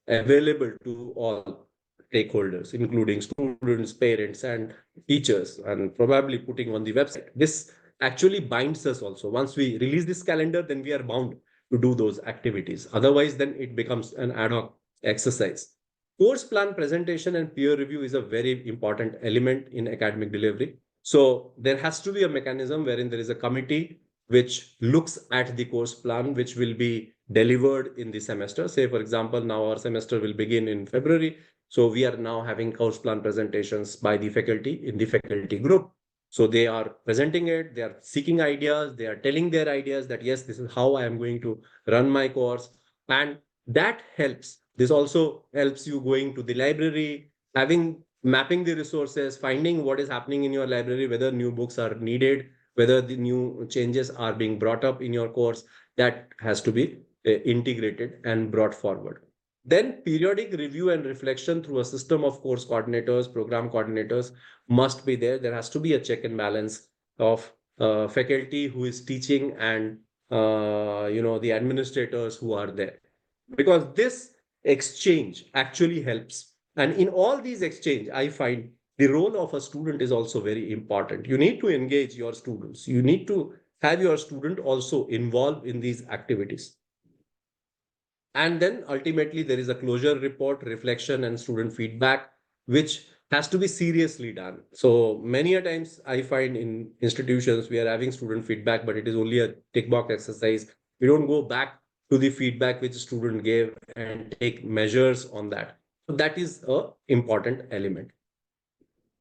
available to all stakeholders, including students, parents, and teachers, and probably putting on the website. This actually binds us also. Once we release this calendar, then we are bound to do those activities. Otherwise, then it becomes an ad hoc exercise. Course plan presentation and peer review is a very important element in academic delivery. So there has to be a mechanism wherein there is a committee which looks at the course plan, which will be delivered in the semester. Say, for example, now our semester will begin in February. So we are now having course plan presentations by the faculty in the faculty group. So they are presenting it, they are seeking ideas, they are telling their ideas that, yes, this is how I am going to run my course. And that helps. This also helps you going to the library, mapping the resources, finding what is happening in your library, whether new books are needed, whether the new changes are being brought up in your course. That has to be integrated and brought forward. Then periodic review and reflection through a system of course coordinators, program coordinators must be there. There has to be a check and balance of faculty who is teaching and the administrators who are there, because this exchange actually helps. And in all these exchange, I find the role of a student is also very important. You need to engage your students. You need to have your student also involved in these activities. And then ultimately there is a closure report, reflection, and student feedback, which has to be seriously done. So many a times I find in institutions we are having student feedback, but it is only a tick box exercise. We don't go back to the feedback which the student gave and take measures on that. So that is an important element.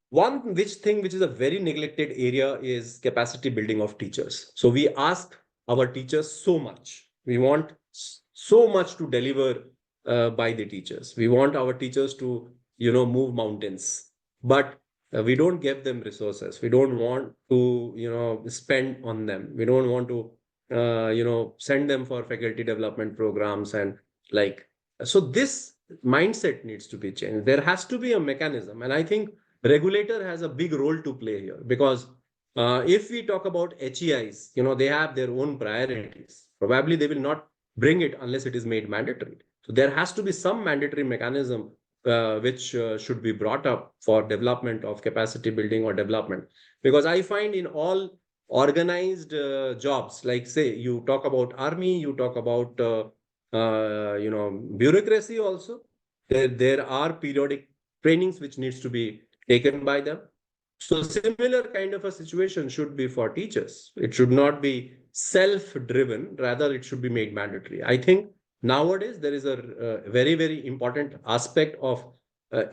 One thing which is a very neglected area is capacity building of teachers. So we ask our teachers so much. We want so much to deliver by the teachers. We want our teachers to, move mountains, but we don't give them resources. We don't want to, spend on them. We don't want to, send them for faculty development programs and so this mindset needs to be changed. There has to be a mechanism, and I think regulator has a big role to play here, because if we talk about HEIs, they have their own priorities. Probably they will not bring it unless it is made mandatory. So there has to be some mandatory mechanism which should be brought up for development of capacity building or development. Because I find in all organized jobs, like say you talk about army, you talk about bureaucracy also, there are periodic trainings which needs to be taken by them. So similar kind of a situation should be for teachers. It should not be self-driven, rather it should be made mandatory. I think nowadays there is a very, very important aspect of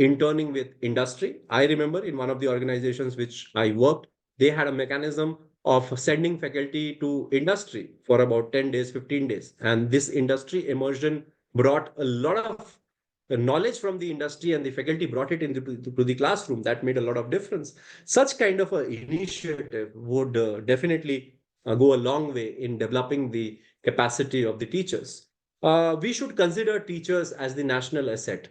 interning with industry. I remember in one of the organizations which I worked, they had a mechanism of sending faculty to industry for about 10 days, 15 days. And this industry immersion brought a lot of the knowledge from the industry, and the faculty brought it into to the classroom. That made a lot of difference. Such kind of an initiative would definitely go a long way in developing the capacity of the teachers. We should consider teachers as the national asset,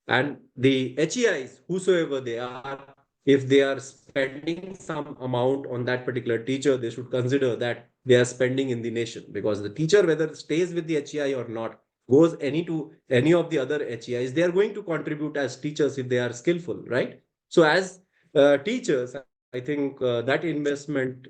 and the HEIs, whosoever they are, if they are spending some amount on that particular teacher, they should consider that they are spending in the nation, because the teacher, whether stays with the HEI or not, goes to any of the other HEIs, they are going to contribute as teachers if they are skillful, right? So as teachers, I think that investment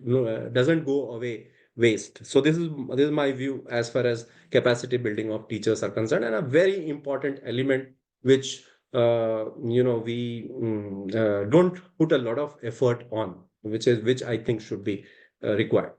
doesn't go away waste. So this is my view as far as capacity building of teachers are concerned, and a very important element which we don't put a lot of effort on, which I think should be required.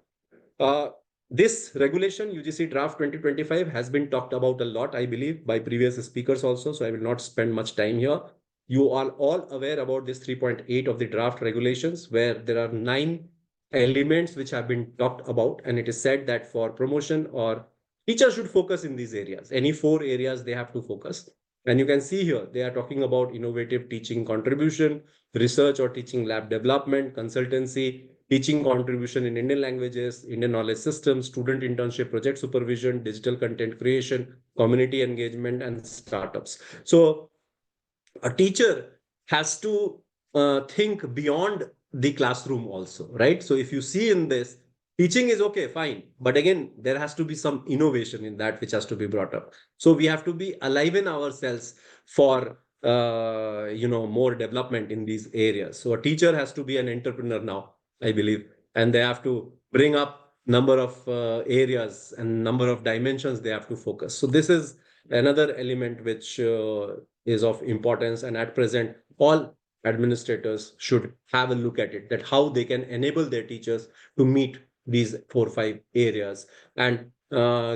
This regulation, UGC draft 2025, has been talked about a lot, I believe, by previous speakers also, so I will not spend much time here. You are all aware about this 3.8 of the draft regulations, where there are 9 elements which have been talked about, and it is said that for promotion or teachers should focus in these areas. Any 4 areas they have to focus. And you can see here, they are talking about innovative teaching contribution, research or teaching lab development, consultancy, teaching contribution in Indian languages, Indian knowledge systems, student internship, project supervision, digital content creation, community engagement, and startups. So a teacher has to think beyond the classroom also, right? So if you see in this, teaching is okay, fine. But again, there has to be some innovation in that which has to be brought up. So we have to be alive in ourselves for more development in these areas. So a teacher has to be an entrepreneur now, I believe, and they have to bring up number of areas and number of dimensions they have to focus. So this is another element which is of importance, and at present all administrators should have a look at it, that how they can enable their teachers to meet these 4 or 5 areas, and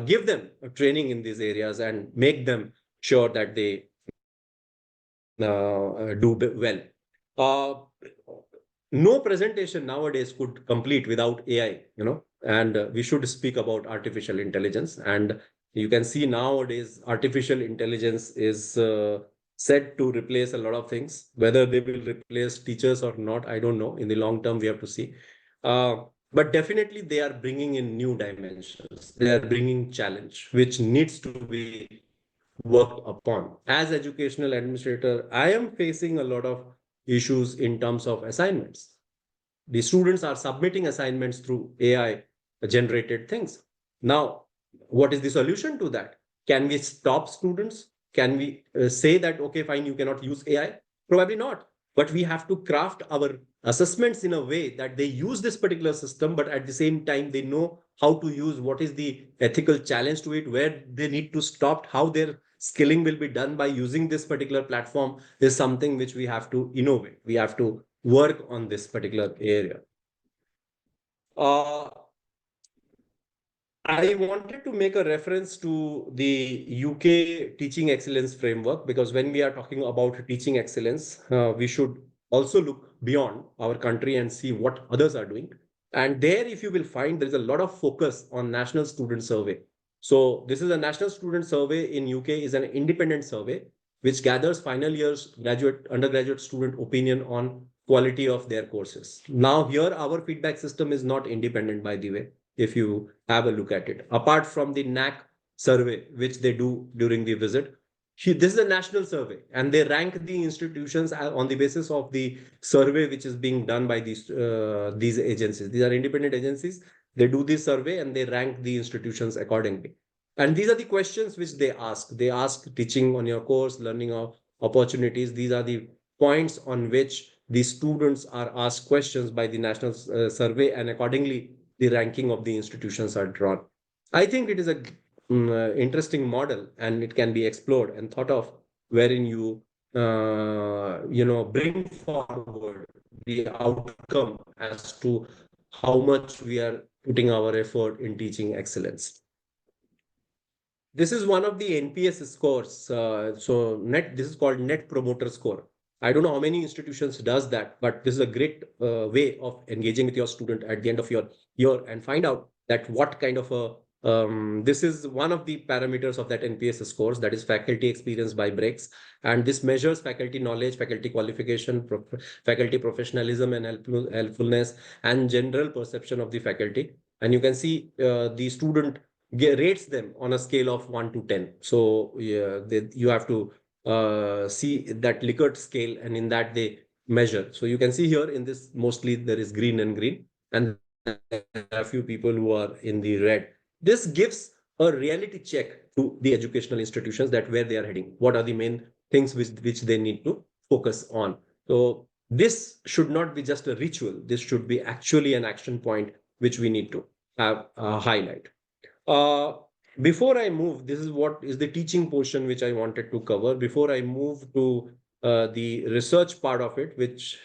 give them a training in these areas and make them sure that they do well. No presentation nowadays could complete without AI, and we should speak about artificial intelligence. And you can see nowadays artificial intelligence is said to replace a lot of things. Whether they will replace teachers or not, I don't know. In the long term, we have to see. But definitely they are bringing in new dimensions. They are bringing challenge, which needs to be worked upon. As educational administrator, I am facing a lot of issues in terms of assignments. The students are submitting assignments through AI generated things. Now, what is the solution to that? Can we stop students? Can we say that, okay, fine, you cannot use AI? Probably not. But we have to craft our assessments in a way that they use this particular system, but at the same time, they know how to use, what is the ethical challenge to it, where they need to stop, how their skilling will be done by using this particular platform is something which we have to innovate. We have to work on this particular area. I wanted to make a reference to the UK Teaching Excellence Framework, because when we are talking about teaching excellence, we should also look beyond our country and see what others are doing. And there, if you will find, there is a lot of focus on National Student Survey. So this is a National Student Survey in UK, is an independent survey which gathers final years undergraduate student opinion on quality of their courses. Now here, our feedback system is not independent, by the way, if you have a look at it. Apart from the NAC survey, which they do during the visit, this is a national survey, and they rank the institutions on the basis of the survey which is being done by these agencies. These are independent agencies. They do this survey and they rank the institutions accordingly. And these are the questions which they ask. They ask teaching on your course, learning opportunities. These are the points on which the students are asked questions by the national survey, and accordingly, the ranking of the institutions are drawn. I think it is a interesting model, and it can be explored and thought of, wherein you bring forward the outcome as to how much we are putting our effort in teaching excellence. This is one of the NPS scores. This is called Net Promoter Score. I don't know how many institutions does that, but this is a great way of engaging with your student at the end of your year and find out that what kind of a this is one of the parameters of that NPS scores, that is faculty experience by breaks. And this measures faculty knowledge, faculty qualification, faculty professionalism and helpfulness, and general perception of the faculty. And you can see the student rates them on a scale of 1 to 10. So yeah, you have to see that Likert scale, and in that they measure. So you can see here in this, mostly there is green and green, and there are a few people who are in the red. This gives a reality check to the educational institutions, that where they are heading, what are the main things which they need to focus on. So this should not be just a ritual. This should be actually an action point which we need to have highlight. Before I move, this is what is the teaching portion which I wanted to cover. Before I move to the research part of it, which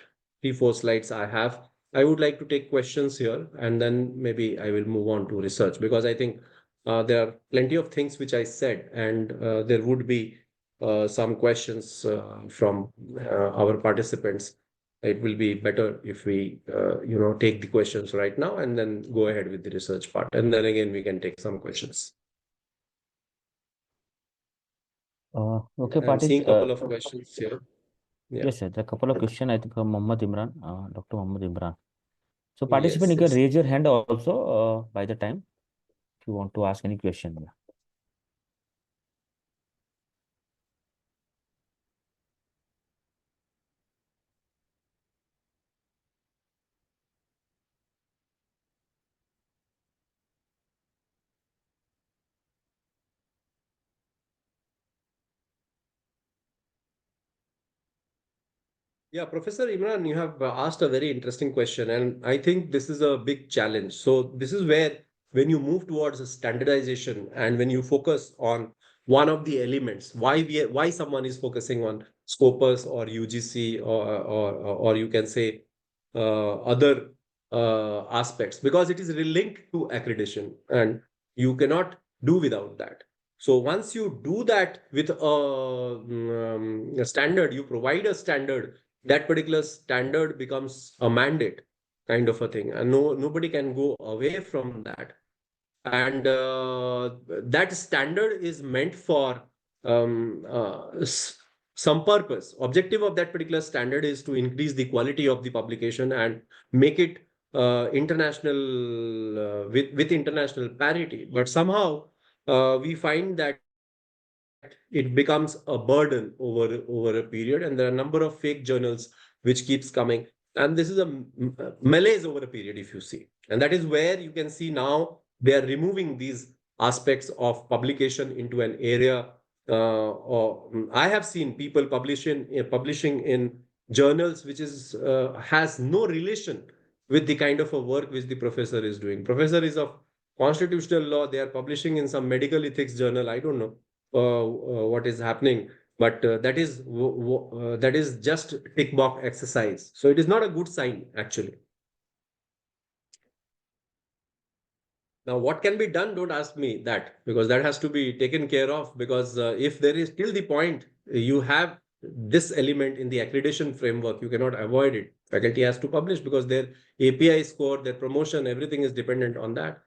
3-4 slides I have, I would like to take questions here, and then maybe I will move on to research, because I think there are plenty of things which I said, and there would be some questions from our participants. It will be better if we take the questions right now and then go ahead with the research part, and then again we can take some questions. Okay, I'm seeing parties. a couple of questions here. Yeah. Yes, sir. There are a couple of questions, I think, from Muhammad Imran, Dr. Muhammad Imran. So, participant, Yes, you can yes. raise your hand also by the time if you want to ask any question. Yeah. Yeah, Professor Imran, you have asked a very interesting question, and I think this is a big challenge. So this is where, when you move towards a standardization and when you focus on one of the elements, why someone is focusing on Scopus or UGC or you can say other aspects, because it is linked to accreditation, and you cannot do without that. So once you do that with a standard, you provide a standard, that particular standard becomes a mandate kind of a thing, and nobody can go away from that. And that standard is meant for um, uh, s- some purpose. Objective of that particular standard is to increase the quality of the publication and make it international, with international parity. But somehow we find that it becomes a burden over a period, and there are a number of fake journals which keeps coming, and this is a malaise over a period, if you see. And that is where you can see now they are removing these aspects of publication into an area, or I have seen people publishing in journals which is has no relation with the kind of a work which the professor is doing. Professor is of constitutional law, they are publishing in some medical ethics journal, I don't know what is happening, but that is just tick box exercise, so it is not a good sign actually. Now what can be done, don't ask me that, because that has to be taken care of, because if there is till the point you have this element in the accreditation framework, you cannot avoid it. Faculty has to publish because their API score, their promotion, everything is dependent on that.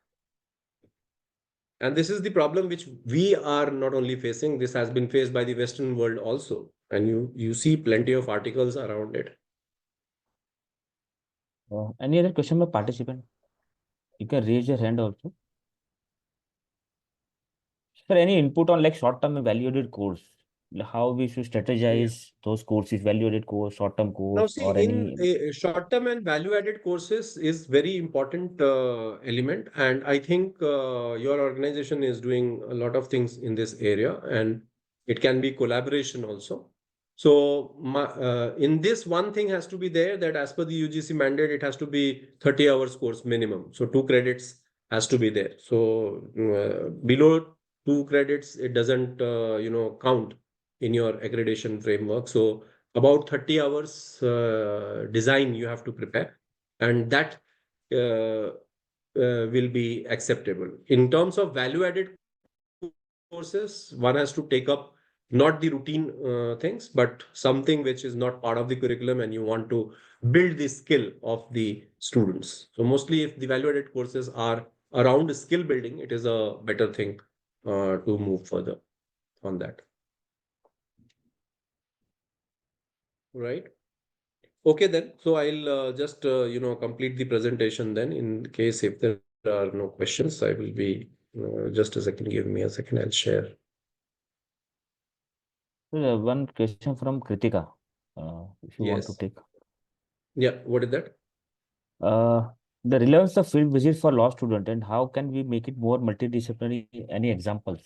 And this is the problem which we are not only facing, this has been faced by the Western world also. And you see plenty of articles around it. Any other question by participant? You can raise your hand also. Sir, any input on like short-term and value-added course? How we should Yeah. strategize those courses, value-added course, short-term Now, course, see, or in any. short-term and value-added courses is very important element, and I think your organization is doing a lot of things in this area, and it can be collaboration also. So, in this, one thing has to be there, that as per the UGC mandate, it has to be 30 hours course minimum. So 2 credits has to be there. So below 2 credits, it doesn't count in your accreditation framework. So about 30 hours design you have to prepare, and that will be acceptable. In terms of value added courses, one has to take up not the routine things, but something which is not part of the curriculum, and you want to build the skill of the students. So mostly if the value added courses are around skill building, it is a better thing to move further on that. Right. Okay, then. So I'll just complete the presentation then. In case if there are no questions, I will be just a second. Give me a second. I'll share. One question from Kritika, if you want to Yes. take. Yeah. What is that? The relevance of field visit for law student and how can we make it more multidisciplinary? Any examples?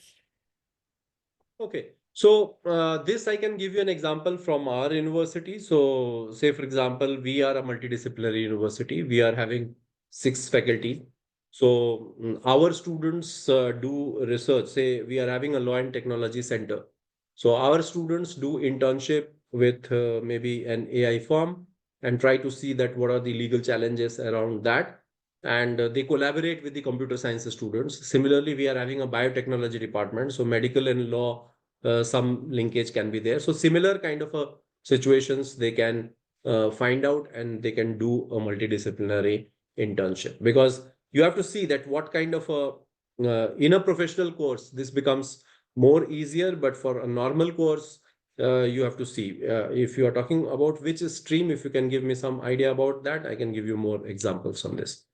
Okay. So this I can give you an example from our university. So say for example, we are a multidisciplinary university. We are having 6 faculty. So our students do research. Say we are having a law and technology center. So our students do internship with maybe an AI firm and try to see that what are the legal challenges around that. And they collaborate with the computer science students. Similarly, we are having a biotechnology department. So medical and law, some linkage can be there. So similar kind of a situations they can find out, and they can do a multidisciplinary internship, because you have to see that what kind of a in a professional course this becomes more easier, but for a normal course, you have to see. If you are talking about which stream, if you can give me some idea about that, I can give you more examples on this.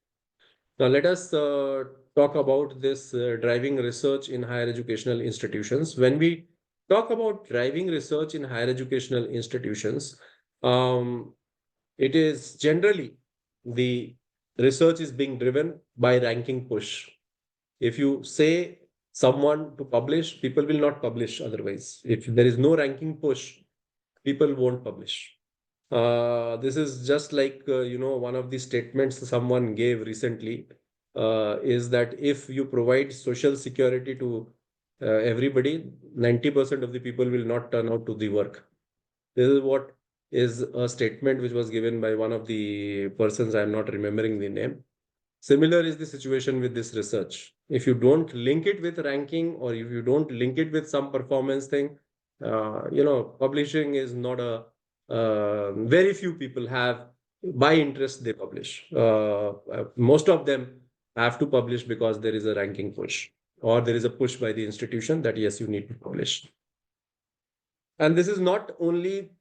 Now, let us talk about this driving research in higher educational institutions. When we talk about driving research in higher educational institutions, um, it is generally the research is being driven by ranking push. If you say someone to publish, people will not publish otherwise. If there is no ranking push, people won't publish. This is just like, one of the statements someone gave recently is that if you provide social security to everybody, 90% of the people will not turn out to the work. This is what is a statement which was given by one of the persons. I'm not remembering the name. Similar is the situation with this research. If you don't link it with ranking, or if you don't link it with some performance thing, publishing is not a very few people have by interest they publish. Most of them have to publish because there is a ranking push, or there is a push by the institution that yes, you need to publish. And this is not only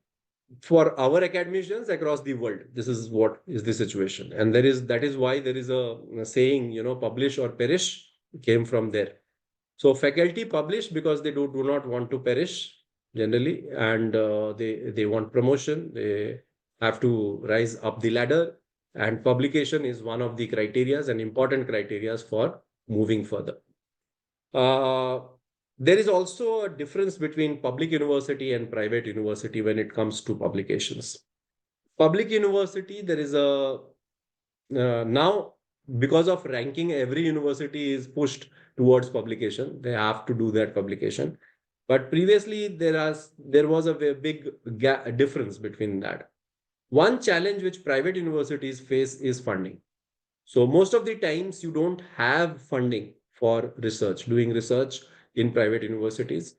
for our academicians across the world. This is what is the situation. And that is why there is a saying, publish or perish came from there. So faculty publish because they do not want to perish generally, and they want promotion. They have to rise up the ladder, and publication is one of the criterias and important criterias for moving further. There is also a difference between public university and private university when it comes to publications. Public university, there is a now, because of ranking, every university is pushed towards publication. They have to do that publication. But previously, there was a very big difference between that. One challenge which private universities face is funding. So most of the times you don't have funding for research, doing research in private universities.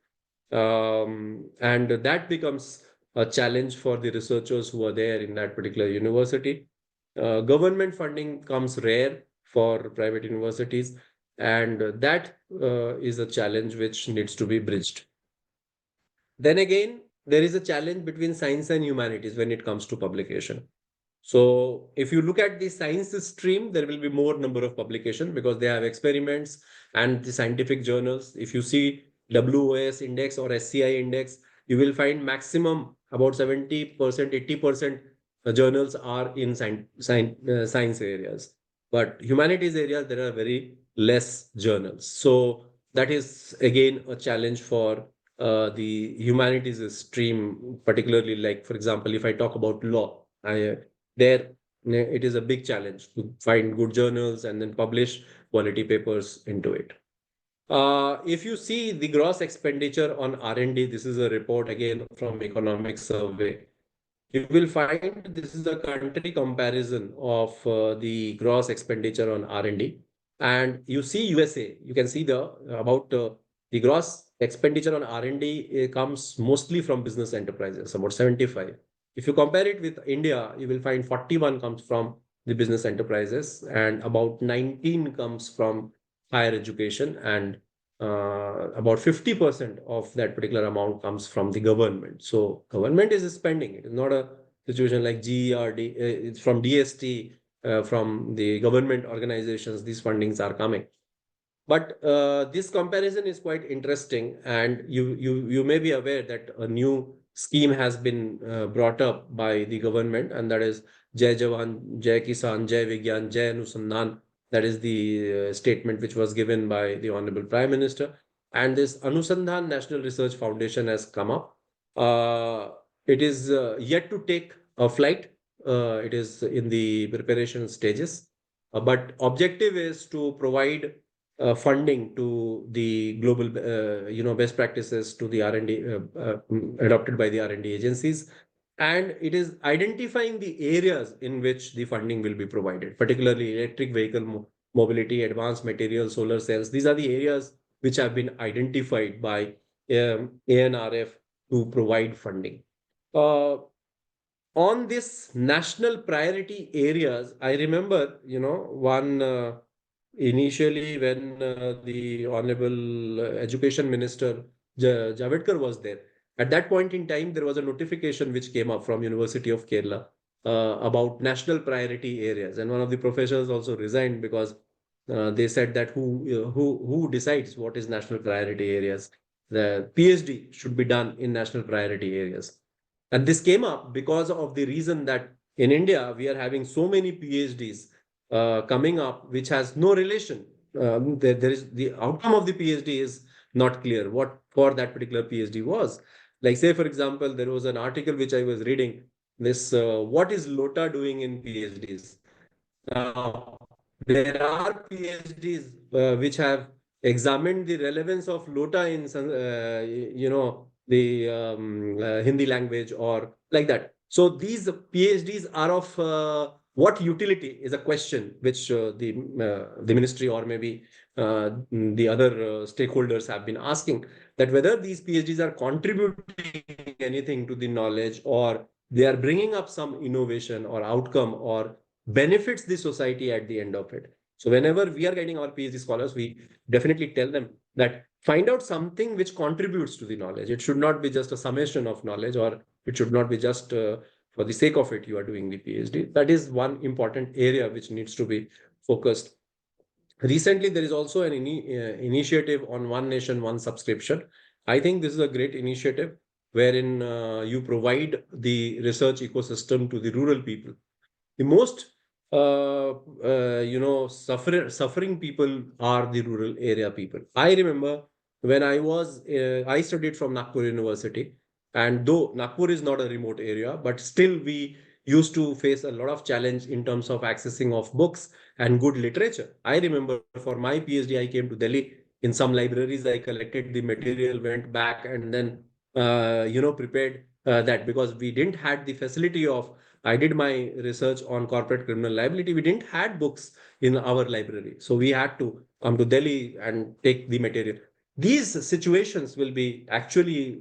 And that becomes a challenge for the researchers who are there in that particular university. Government funding comes rare for private universities, and that is a challenge which needs to be bridged. Then again, there is a challenge between science and humanities when it comes to publication. So if you look at the science stream, there will be more number of publication because they have experiments and the scientific journals. If you see WOS index or SCI index, you will find maximum about 70%, 80% journals are in science areas. But humanities areas, there are very less journals. So that is again a challenge for the humanities stream, particularly like, for example, if I talk about law, there it is a big challenge to find good journals and then publish quality papers into it. If you see the gross expenditure on R&D, this is a report again from Economic Survey. You will find this is a country comparison of the gross expenditure on R&D. And you see USA, you can see the gross expenditure on R&D comes mostly from business enterprises, about 75. If you compare it with India, you will find 41 comes from the business enterprises and about 19 comes from higher education, and about 50% of that particular amount comes from the government. So government is spending. It is not a situation like GERD. It's from DST, from the government organizations. These fundings are coming. But this comparison is quite interesting, and you may be aware that a new scheme has been brought up by the government, and that is Jai Jawan, Jai Kisan, Jai Vigyan, Jai Anusandhan. That is the statement which was given by the Honorable Prime Minister. And this Anusandhan National Research Foundation has come up. It is yet to take a flight. It is in the preparation stages. But objective is to provide funding to the global, best practices to the R&D adopted by the R&D agencies. And it is identifying the areas in which the funding will be provided, particularly electric vehicle mobility, advanced materials, solar cells. These are the areas which have been identified by ANRF to provide funding. On this national priority areas, I remember, one initially when the Honorable Education Minister Javadekar was there, at that point in time, there was a notification which came up from University of Kerala about national priority areas. And one of the professors also resigned because they said that who decides what is national priority areas? The PhD should be done in national priority areas. And this came up because of the reason that in India, we are having so many PhDs coming up, which has no relation. There is the outcome of the PhD is not clear what for that particular PhD was. Like, say, for example, there was an article which I was reading. This what is Lota doing in PhDs? Now, there are PhDs which have examined the relevance of Lota in the Hindi language or like that. So these PhDs are of what utility is a question which the ministry or maybe the other stakeholders have been asking, that whether these PhDs are contributing anything to the knowledge or they are bringing up some innovation or outcome or benefits the society at the end of it. So whenever we are guiding our PhD scholars, we definitely tell them that find out something which contributes to the knowledge. It should not be just a summation of knowledge, or it should not be just for the sake of it you are doing the PhD. That is one important area which needs to be focused. Recently, there is also an initiative on One Nation, One Subscription. I think this is a great initiative wherein you provide the research ecosystem to the rural people. The most suffering people are the rural area people. I remember when I studied from Nagpur University, and though Nagpur is not a remote area, but still we used to face a lot of challenge in terms of accessing of books and good literature. I remember for my PhD, I came to Delhi. In some libraries, I collected the material, went back, and then prepared that, because we didn't had the facility of. I did my research on corporate criminal liability. We didn't had books in our library, so we had to come to Delhi and take the material. These situations will be actually,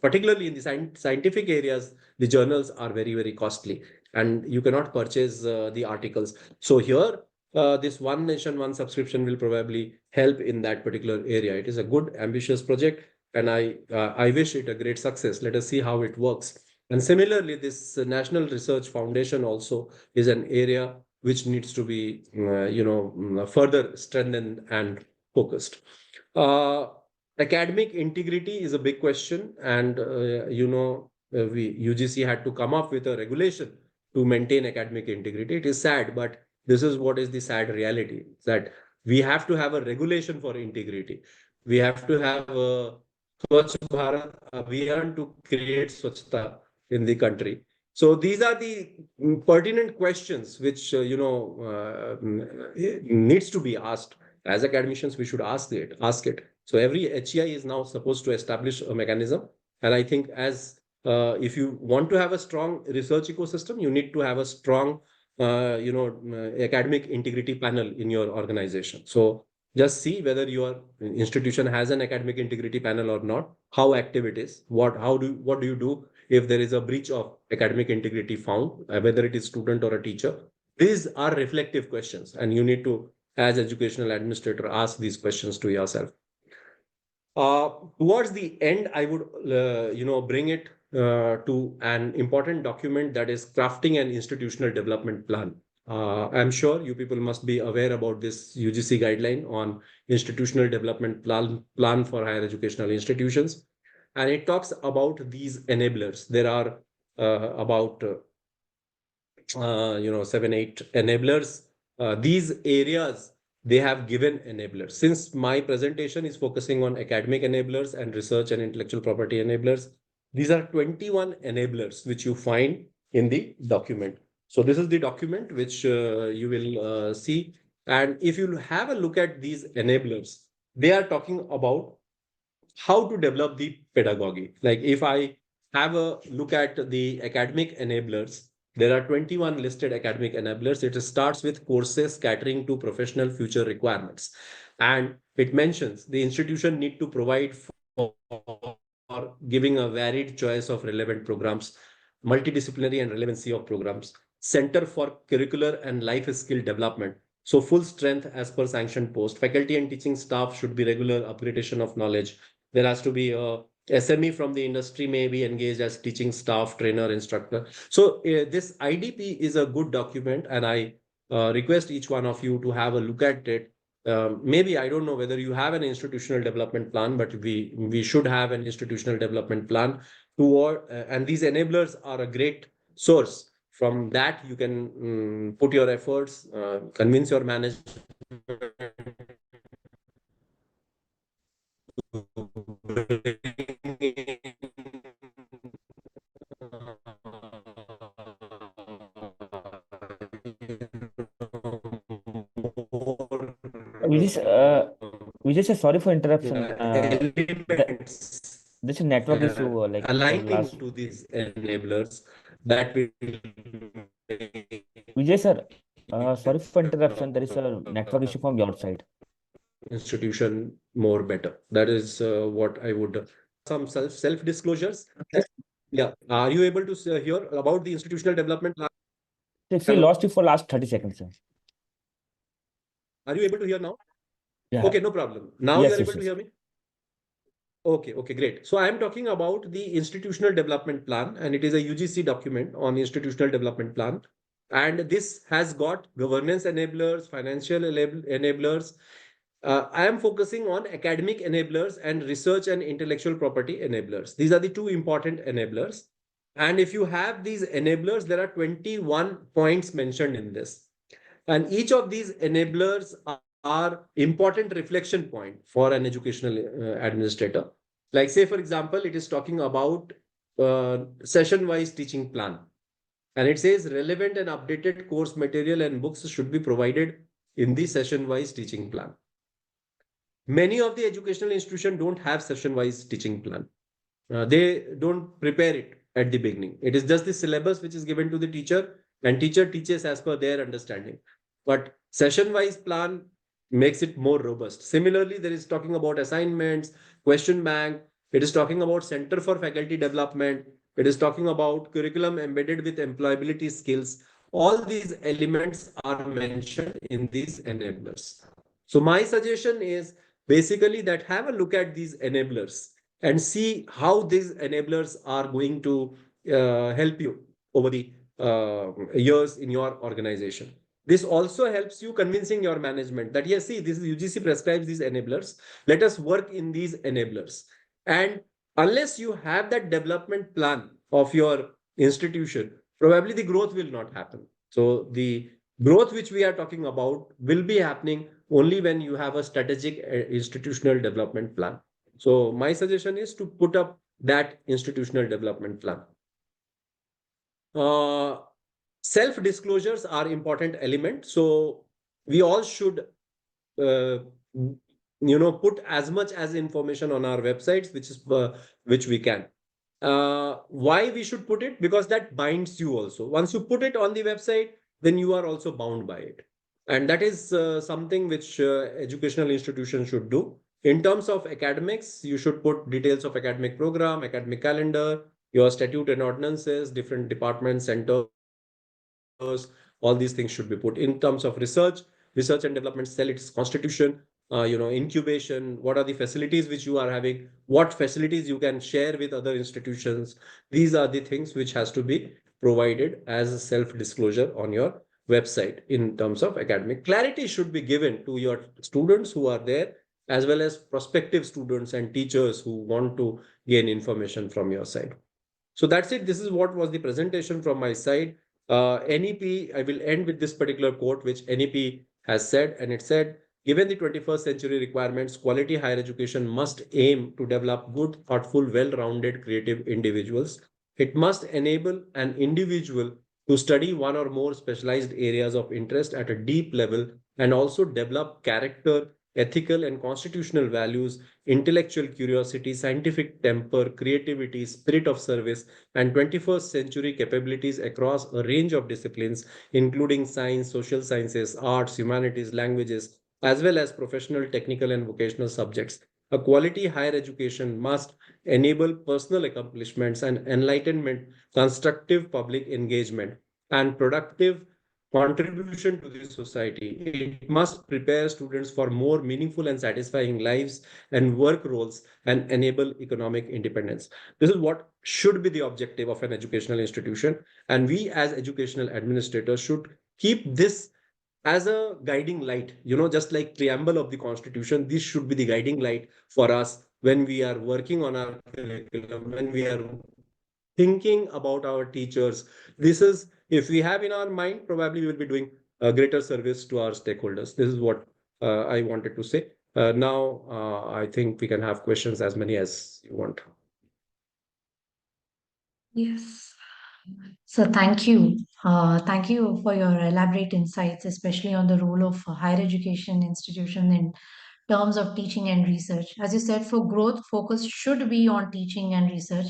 particularly in the scientific areas, the journals are very, very costly, and you cannot purchase the articles. So here, this One Nation, One Subscription will probably help in that particular area. It is a good, ambitious project, and I wish it a great success. Let us see how it works. And similarly, this National Research Foundation also is an area which needs to be, further strengthened and focused. Academic integrity is a big question, and UGC had to come up with a regulation to maintain academic integrity. It is sad, but this is what is the sad reality, that we have to have a regulation for integrity. We have to have a Swachh Bharat Abhiyan to create Swachhta in the country. So these are the pertinent questions which needs to be asked. As academicians, we should ask it. So every HEI is now supposed to establish a mechanism, and I think as if you want to have a strong research ecosystem, you need to have a strong academic integrity panel in your organization. So just see whether your institution has an academic integrity panel or not, how active it is, what do you do if there is a breach of academic integrity found, whether it is student or a teacher. These are reflective questions, and you need to, as educational administrator, ask these questions to yourself. Towards the end, I would bring it to an important document, that is crafting an institutional development plan. I'm sure you people must be aware about this UGC guideline on institutional development plan for higher educational institutions. And it talks about these enablers. There are about 7-8 enablers. These areas, they have given enablers. Since my presentation is focusing on academic enablers and research and intellectual property enablers, these are 21 enablers which you find in the document. So this is the document which you will see. And if you have a look at these enablers, they are talking about how to develop the pedagogy. Like if I have a look at the academic enablers, there are 21 listed academic enablers. It starts with courses catering to professional future requirements. And it mentions the institution need to provide for giving a varied choice of relevant programs, multidisciplinary and relevancy of programs, center for curricular and life skill development. So full strength as per sanctioned post. Faculty and teaching staff should be regular upgradation of knowledge. There has to be a SME from the industry may be engaged as teaching staff, trainer, instructor. So this IDP is a good document, and I request each one of you to have a look at it. Maybe I don't know whether you have an institutional development plan, but we should have an institutional development plan and these enablers are a great source. From that, you can put your efforts, convince your management. Vijay sir, sorry for interruption. Elements There's a network issue, like for aligning last. to these enablers that will Vijay sir, sorry for interruption. There is a network issue from your side. institution more better. That is what I would. Some self disclosures. Yeah. Are you able to hear about the institutional development plan? If we Hello? lost you for last 30 seconds, sir. Are you able to hear now? Yeah. Okay, no problem. Now Yes, you are yes, able to yes. hear me? Okay, great. So I am talking about the institutional development plan, and it is a UGC document on institutional development plan. And this has got governance enablers, financial enablers. I am focusing on academic enablers and research and intellectual property enablers. These are the two important enablers. And if you have these enablers, there are 21 points mentioned in this. And each of these enablers are important reflection point for an educational administrator. Like say, for example, it is talking about session-wise teaching plan. And it says relevant and updated course material and books should be provided in the session-wise teaching plan. Many of the educational institutions don't have session-wise teaching plan. They don't prepare it at the beginning. It is just the syllabus which is given to the teacher, and teacher teaches as per their understanding. But session-wise plan makes it more robust. Similarly, there is talking about assignments, question bank. It is talking about Center for Faculty Development. It is talking about curriculum embedded with employability skills. All these elements are mentioned in these enablers. So my suggestion is basically that have a look at these enablers and see how these enablers are going to help you over the years in your organization. This also helps you convincing your management that, yes, see, this is UGC prescribes these enablers. Let us work in these enablers. And unless you have that development plan of your institution, probably the growth will not happen. So the growth which we are talking about will be happening only when you have a strategic institutional development plan. So my suggestion is to put up that institutional development plan. Self-disclosures are important element. So we all should, put as much as information on our websites, which we can. Why we should put it? Because that binds you also. Once you put it on the website, then you are also bound by it. And that is something which educational institutions should do. In terms of academics, you should put details of academic program, academic calendar, your statute and ordinances, different departments, centers, all these things should be put. In terms of research and development cell, its constitution, incubation, what are the facilities which you are having, what facilities you can share with other institutions. These are the things which has to be provided as a self-disclosure on your website. In terms of academic clarity should be given to your students who are there, as well as prospective students and teachers who want to gain information from your side. So that's it. This is what was the presentation from my side. NEP, I will end with this particular quote which NEP has said, and it said, given the 21st century requirements, quality higher education must aim to develop good, thoughtful, well-rounded, creative individuals. It must enable an individual to study one or more specialized areas of interest at a deep level and also develop character, ethical and constitutional values, intellectual curiosity, scientific temper, creativity, spirit of service, and 21st century capabilities across a range of disciplines, including science, social sciences, arts, humanities, languages, as well as professional, technical, and vocational subjects. A quality higher education must enable personal accomplishments and enlightenment, constructive public engagement, and productive contribution to the society. It must prepare students for more meaningful and satisfying lives and work roles and enable economic independence. This is what should be the objective of an educational institution. And we as educational administrators should keep this as a guiding light, just like preamble of the constitution. This should be the guiding light for us when we are working on our curriculum, when we are thinking about our teachers. This is, if we have in our mind, probably we will be doing a greater service to our stakeholders. This is what I wanted to say. Now, I think we can have questions, as many as you want. Yes. So thank you. Thank you for your elaborate insights, especially on the role of higher education institution in terms of teaching and research. As you said, for growth, focus should be on teaching and research,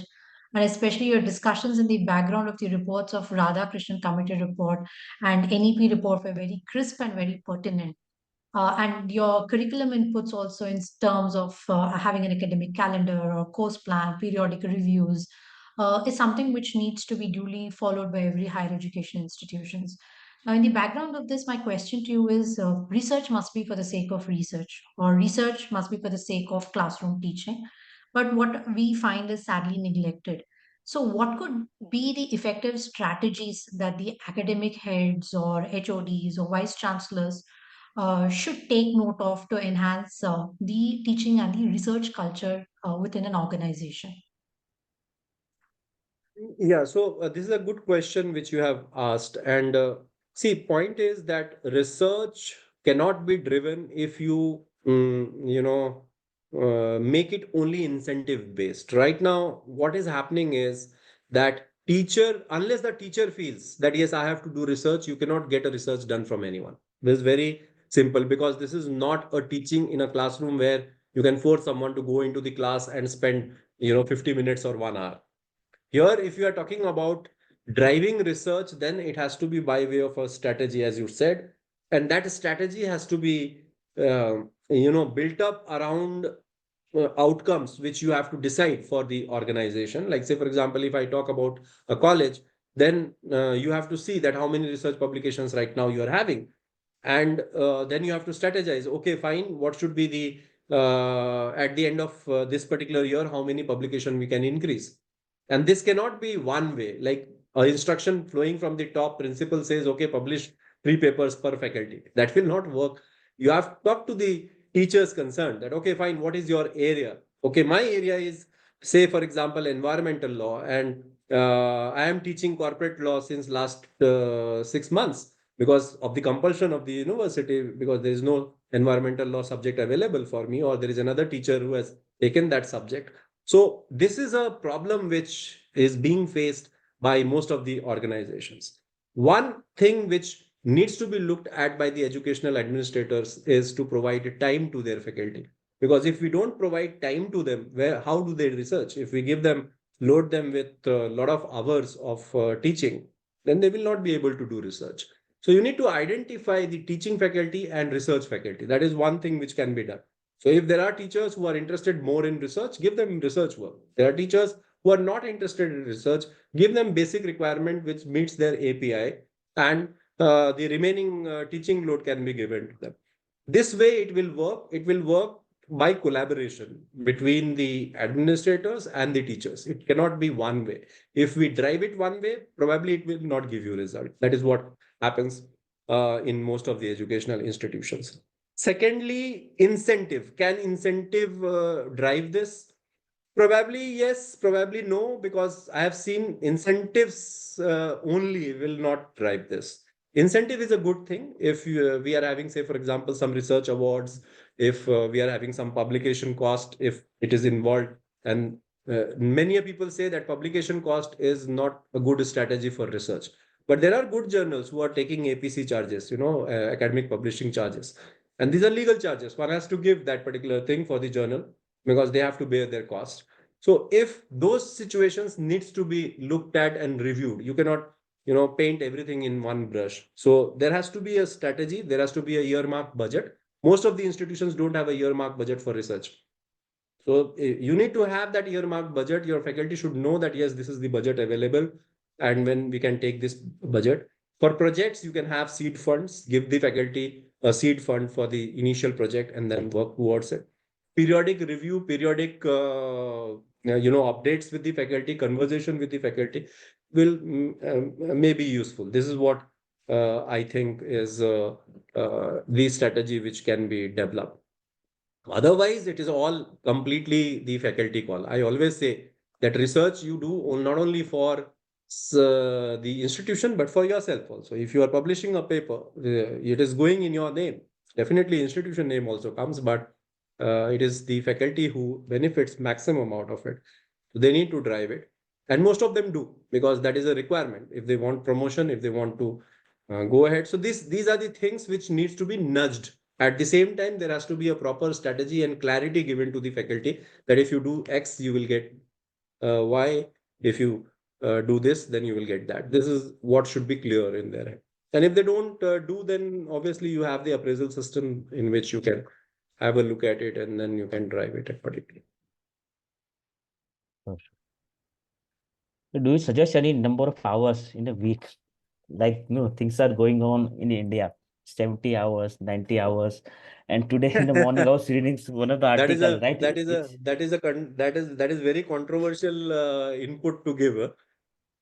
and especially your discussions in the background of the reports of Radhakrishnan Committee report and NEP report were very crisp and very pertinent. And your curriculum inputs also in terms of having an academic calendar or course plan, periodic reviews, is something which needs to be duly followed by every higher education institutions. Now, in the background of this, my question to you is research must be for the sake of research, or research must be for the sake of classroom teaching. But what we find is sadly neglected. So, what could be the effective strategies that the academic heads or HODs or vice chancellors should take note of to enhance the teaching and the research culture within an organization? Yeah, so this is a good question which you have asked. And see, point is that research cannot be driven if you, make it only incentive based. Right now, what is happening is that teacher, unless the teacher feels that yes, I have to do research, you cannot get a research done from anyone. This is very simple, because this is not a teaching in a classroom where you can force someone to go into the class and spend 50 minutes or 1 hour. Here, if you are talking about driving research, then it has to be by way of a strategy, as you said, and that strategy has to be, built up around outcomes which you have to decide for the organization. Like, say, for example, if I talk about a college, then you have to see that how many research publications right now you are having, and then you have to strategize. Okay, fine. What should be the at the end of this particular year, how many publication we can increase? And this cannot be one way, like instruction flowing from the top. Principal says, okay, publish 3 papers per faculty. That will not work. You have to talk to the teachers concerned that, okay, fine, what is your area? Okay, my area is, say, for example, environmental law, and I am teaching corporate law since last 6 months because of the compulsion of the university, because there is no environmental law subject available for me, or there is another teacher who has taken that subject. So this is a problem which is being faced by most of the organizations. One thing which needs to be looked at by the educational administrators is to provide time to their faculty. Because if we don't provide time to them, how do they research? If we load them with a lot of hours of teaching, then they will not be able to do research. So you need to identify the teaching faculty and research faculty. That is one thing which can be done. So if there are teachers who are interested more in research, give them research work. There are teachers who are not interested in research, give them basic requirement which meets their API, and the remaining teaching load can be given to them. This way it will work. It will work by collaboration between the administrators and the teachers. It cannot be one way. If we drive it one way, probably it will not give you result. That is what happens in most of the educational institutions. Secondly, incentive. Can incentive drive this? Probably yes, probably no, because I have seen incentives only will not drive this. Incentive is a good thing if we are having, say, for example, some research awards, if we are having some publication cost, if it is involved. And many people say that publication cost is not a good strategy for research. But there are good journals who are taking APC charges, academic publishing charges. And these are legal charges. One has to give that particular thing for the journal because they have to bear their cost. So if those situations needs to be looked at and reviewed, you cannot, paint everything in one brush. So there has to be a strategy. There has to be a earmark budget. Most of the institutions don't have a earmark budget for research. So you need to have that earmark budget. Your faculty should know that, yes, this is the budget available and when we can take this budget. For projects, you can have seed funds, give the faculty a seed fund for the initial project and then work towards it. Periodic review, periodic updates with the faculty, conversation with the faculty will may be useful. This is what I think is the strategy which can be developed. Otherwise, it is all completely the faculty call. I always say that research you do not only for the institution, but for yourself also. If you are publishing a paper, it is going in your name. Definitely institution name also comes, but it is the faculty who benefits maximum out of it. So they need to drive it. And most of them do, because that is a requirement. If they want promotion, if they want to go ahead. So these are the things which needs to be nudged. At the same time, there has to be a proper strategy and clarity given to the faculty that if you do X, you will get Y. If you do this, then you will get that. This is what should be clear in their head. And if they don't do, then obviously you have the appraisal system in which you can have a look at it and then you can drive it accordingly. Do you suggest any number of hours in a week? Like, things are going on in India, 70 hours, 90 hours. And today in the morning, I was reading one of the articles, right? That is very controversial input to give.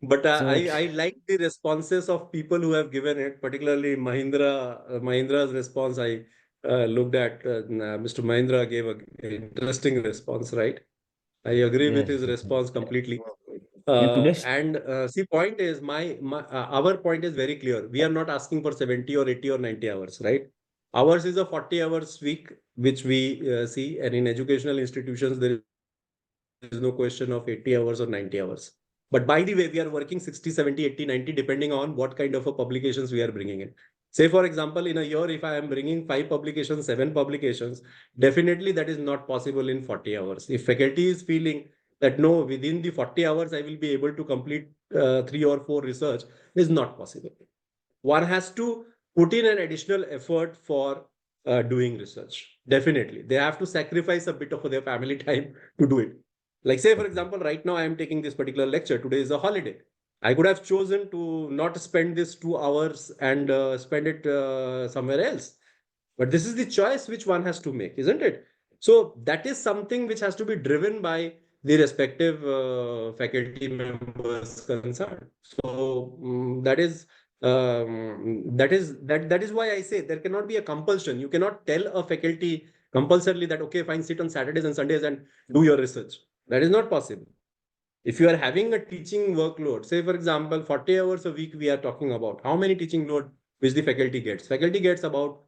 But So, I like the responses of people who have given it, particularly Mahindra's response. I looked at Mr. Mahindra gave an interesting response, right? I agree with yes. his response completely. And today's, See, point is our point is very clear. We are not asking for 70 or 80 or 90 hours, right? Ours is a 40 hours week, which we see, and in educational institutions there is no question of 80 hours or 90 hours. But by the way, we are working 60, 70, 80, 90, depending on what kind of a publications we are bringing in. Say, for example, in a year, if I am bringing 5 publications, 7 publications, definitely that is not possible in 40 hours. If faculty is feeling that no, within the 40 hours, I will be able to complete 3 or 4 research, is not possible. One has to put in an additional effort for doing research. Definitely. They have to sacrifice a bit of their family time to do it. Like say, for example, right now I am taking this particular lecture. Today is a holiday. I could have chosen to not spend this 2 hours and spend it somewhere else. But this is the choice which one has to make, isn't it? So that is something which has to be driven by the respective faculty members concerned. So that is why I say there cannot be a compulsion. You cannot tell a faculty compulsorily that okay, fine, sit on Saturdays and Sundays and do your research. That is not possible. If you are having a teaching workload, say for example, 40 hours a week we are talking about, how many teaching load which the faculty gets? Faculty gets about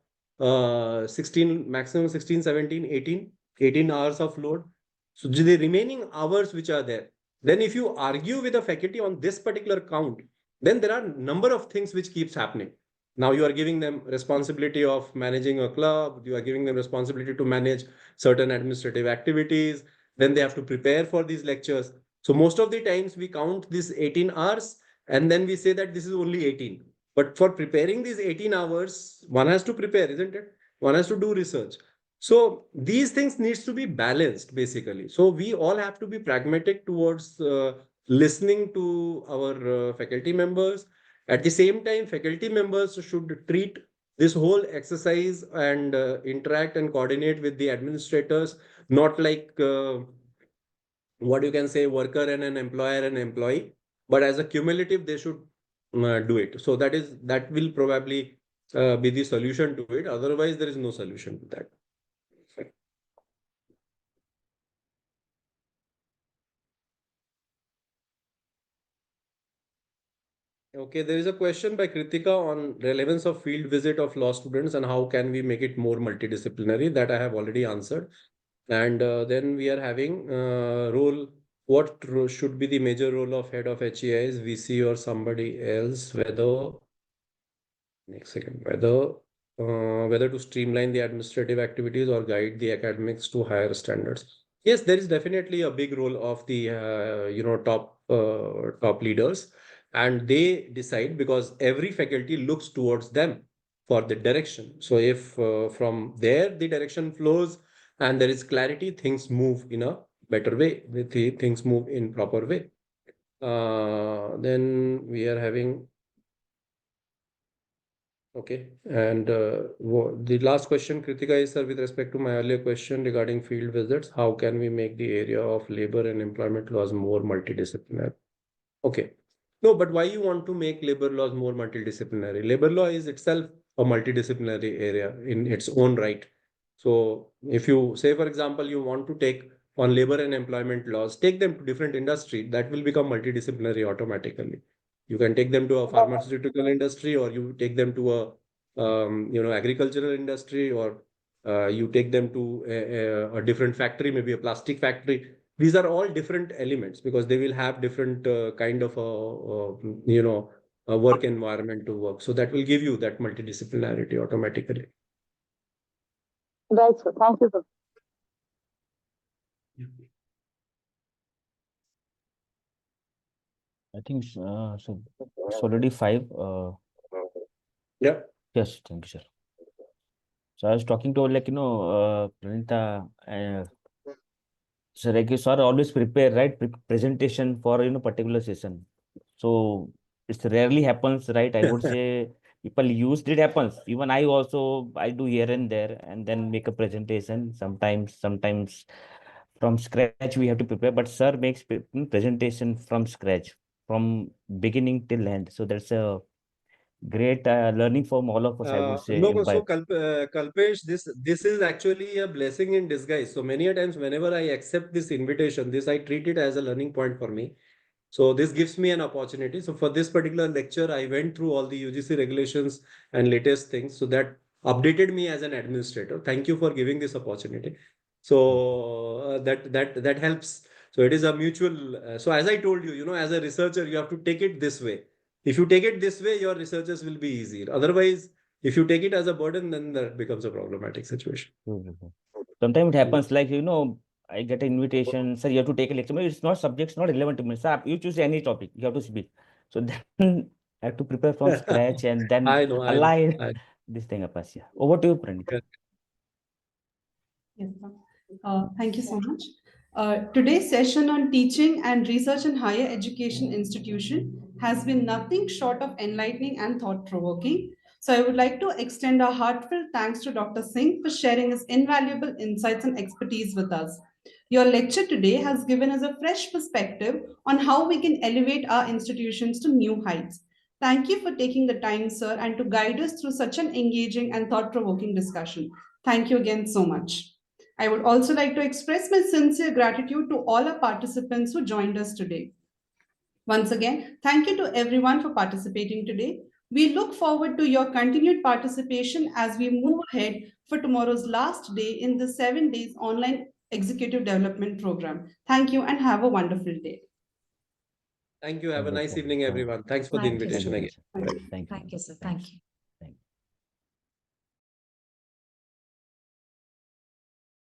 16, maximum 16, 17, 18 hours of load. So the remaining hours which are there, then if you argue with the faculty on this particular count, then there are a number of things which keeps happening. Now you are giving them responsibility of managing a club, you are giving them responsibility to manage certain administrative activities, then they have to prepare for these lectures. So most of the times we count this 18 hours and then we say that this is only 18. But for preparing these 18 hours, one has to prepare, isn't it? One has to do research. So these things needs to be balanced basically. So we all have to be pragmatic towards listening to our faculty members. At the same time, faculty members should treat this whole exercise and interact and coordinate with the administrators, not like what you can say worker and an employer and employee, but as a cumulative they should do it. So that will probably be the solution to it. Otherwise there is no solution to that. Okay, there is a question by Kritika on relevance of field visit of law students and how can we make it more multidisciplinary. That I have already answered. And then we are having what should be the major role of head of HEIs, VC or somebody else, whether to streamline the administrative activities or guide the academics to higher standards. Yes, there is definitely a big role of the top leaders, and they decide because every faculty looks towards them for the direction. So if from there the direction flows and there is clarity, things move in a better way. Things move in proper way. Then we are having Okay. And the last question, Kritika, is, sir, with respect to my earlier question regarding field visits, how can we make the area of labor and employment laws more multidisciplinary? Okay. No, but why you want to make labor laws more multidisciplinary? Labor law is itself a multidisciplinary area in its own right. So if you say, for example, you want to take on labor and employment laws, take them to different industry, that will become multidisciplinary automatically. You can take them to a pharmaceutical industry, or you take them to a agricultural industry, or you take them to a different factory, maybe a plastic factory. These are all different elements because they will have different kind of a work environment to work. So that will give you that multidisciplinarity automatically. Right, sir. Thank you, sir. I think so. It's already 5. Yeah. Yes, thank you, sir. So I was talking to Pranita. So like you sir always prepare presentation for particular session. So it rarely happens, right? I would say people use it happens. Even I do here and there and then make a presentation. Sometimes from scratch we have to prepare, but sir makes presentation from scratch, from beginning till end. So that's a great learning from all of us, I would say, No, so imbibe. Kalpesh, this is actually a blessing in disguise. So many a times whenever I accept this invitation, I treat it as a learning point for me. So this gives me an opportunity. So for this particular lecture, I went through all the UGC regulations and latest things. So that updated me as an administrator. Thank you for giving this opportunity. So that helps. So it is a mutual. So as I told you, as a researcher, you have to take it this way. If you take it this way, your researches will be easier. Otherwise, if you take it as a burden, then that becomes a problematic situation. Sometimes it happens like, I get an invitation, sir, you have to take a lecture. Maybe it's not subjects, not relevant to me. Sir, you choose any topic, you have to speak. So then I have to prepare from scratch and then I know. align this thing up. Yeah. Over to you, Pranita. Yes, sir. Thank you so much. Today's session on teaching and research in higher education institution has been nothing short of enlightening and thought-provoking. So I would like to extend our heartfelt thanks to Dr. Singh for sharing his invaluable insights and expertise with us. Your lecture today has given us a fresh perspective on how we can elevate our institutions to new heights. Thank you for taking the time, sir, and to guide us through such an engaging and thought-provoking discussion. Thank you again so much. I would also like to express my sincere gratitude to all our participants who joined us today. Once again, thank you to everyone for participating today. We look forward to your continued participation as we move ahead for tomorrow's last day in the 7 days online executive development program. Thank you and have a wonderful day. Thank you. Have a nice evening, everyone. Thanks for the Thank you, invitation sir. again. Thank you. Thank you, sir. Thank you.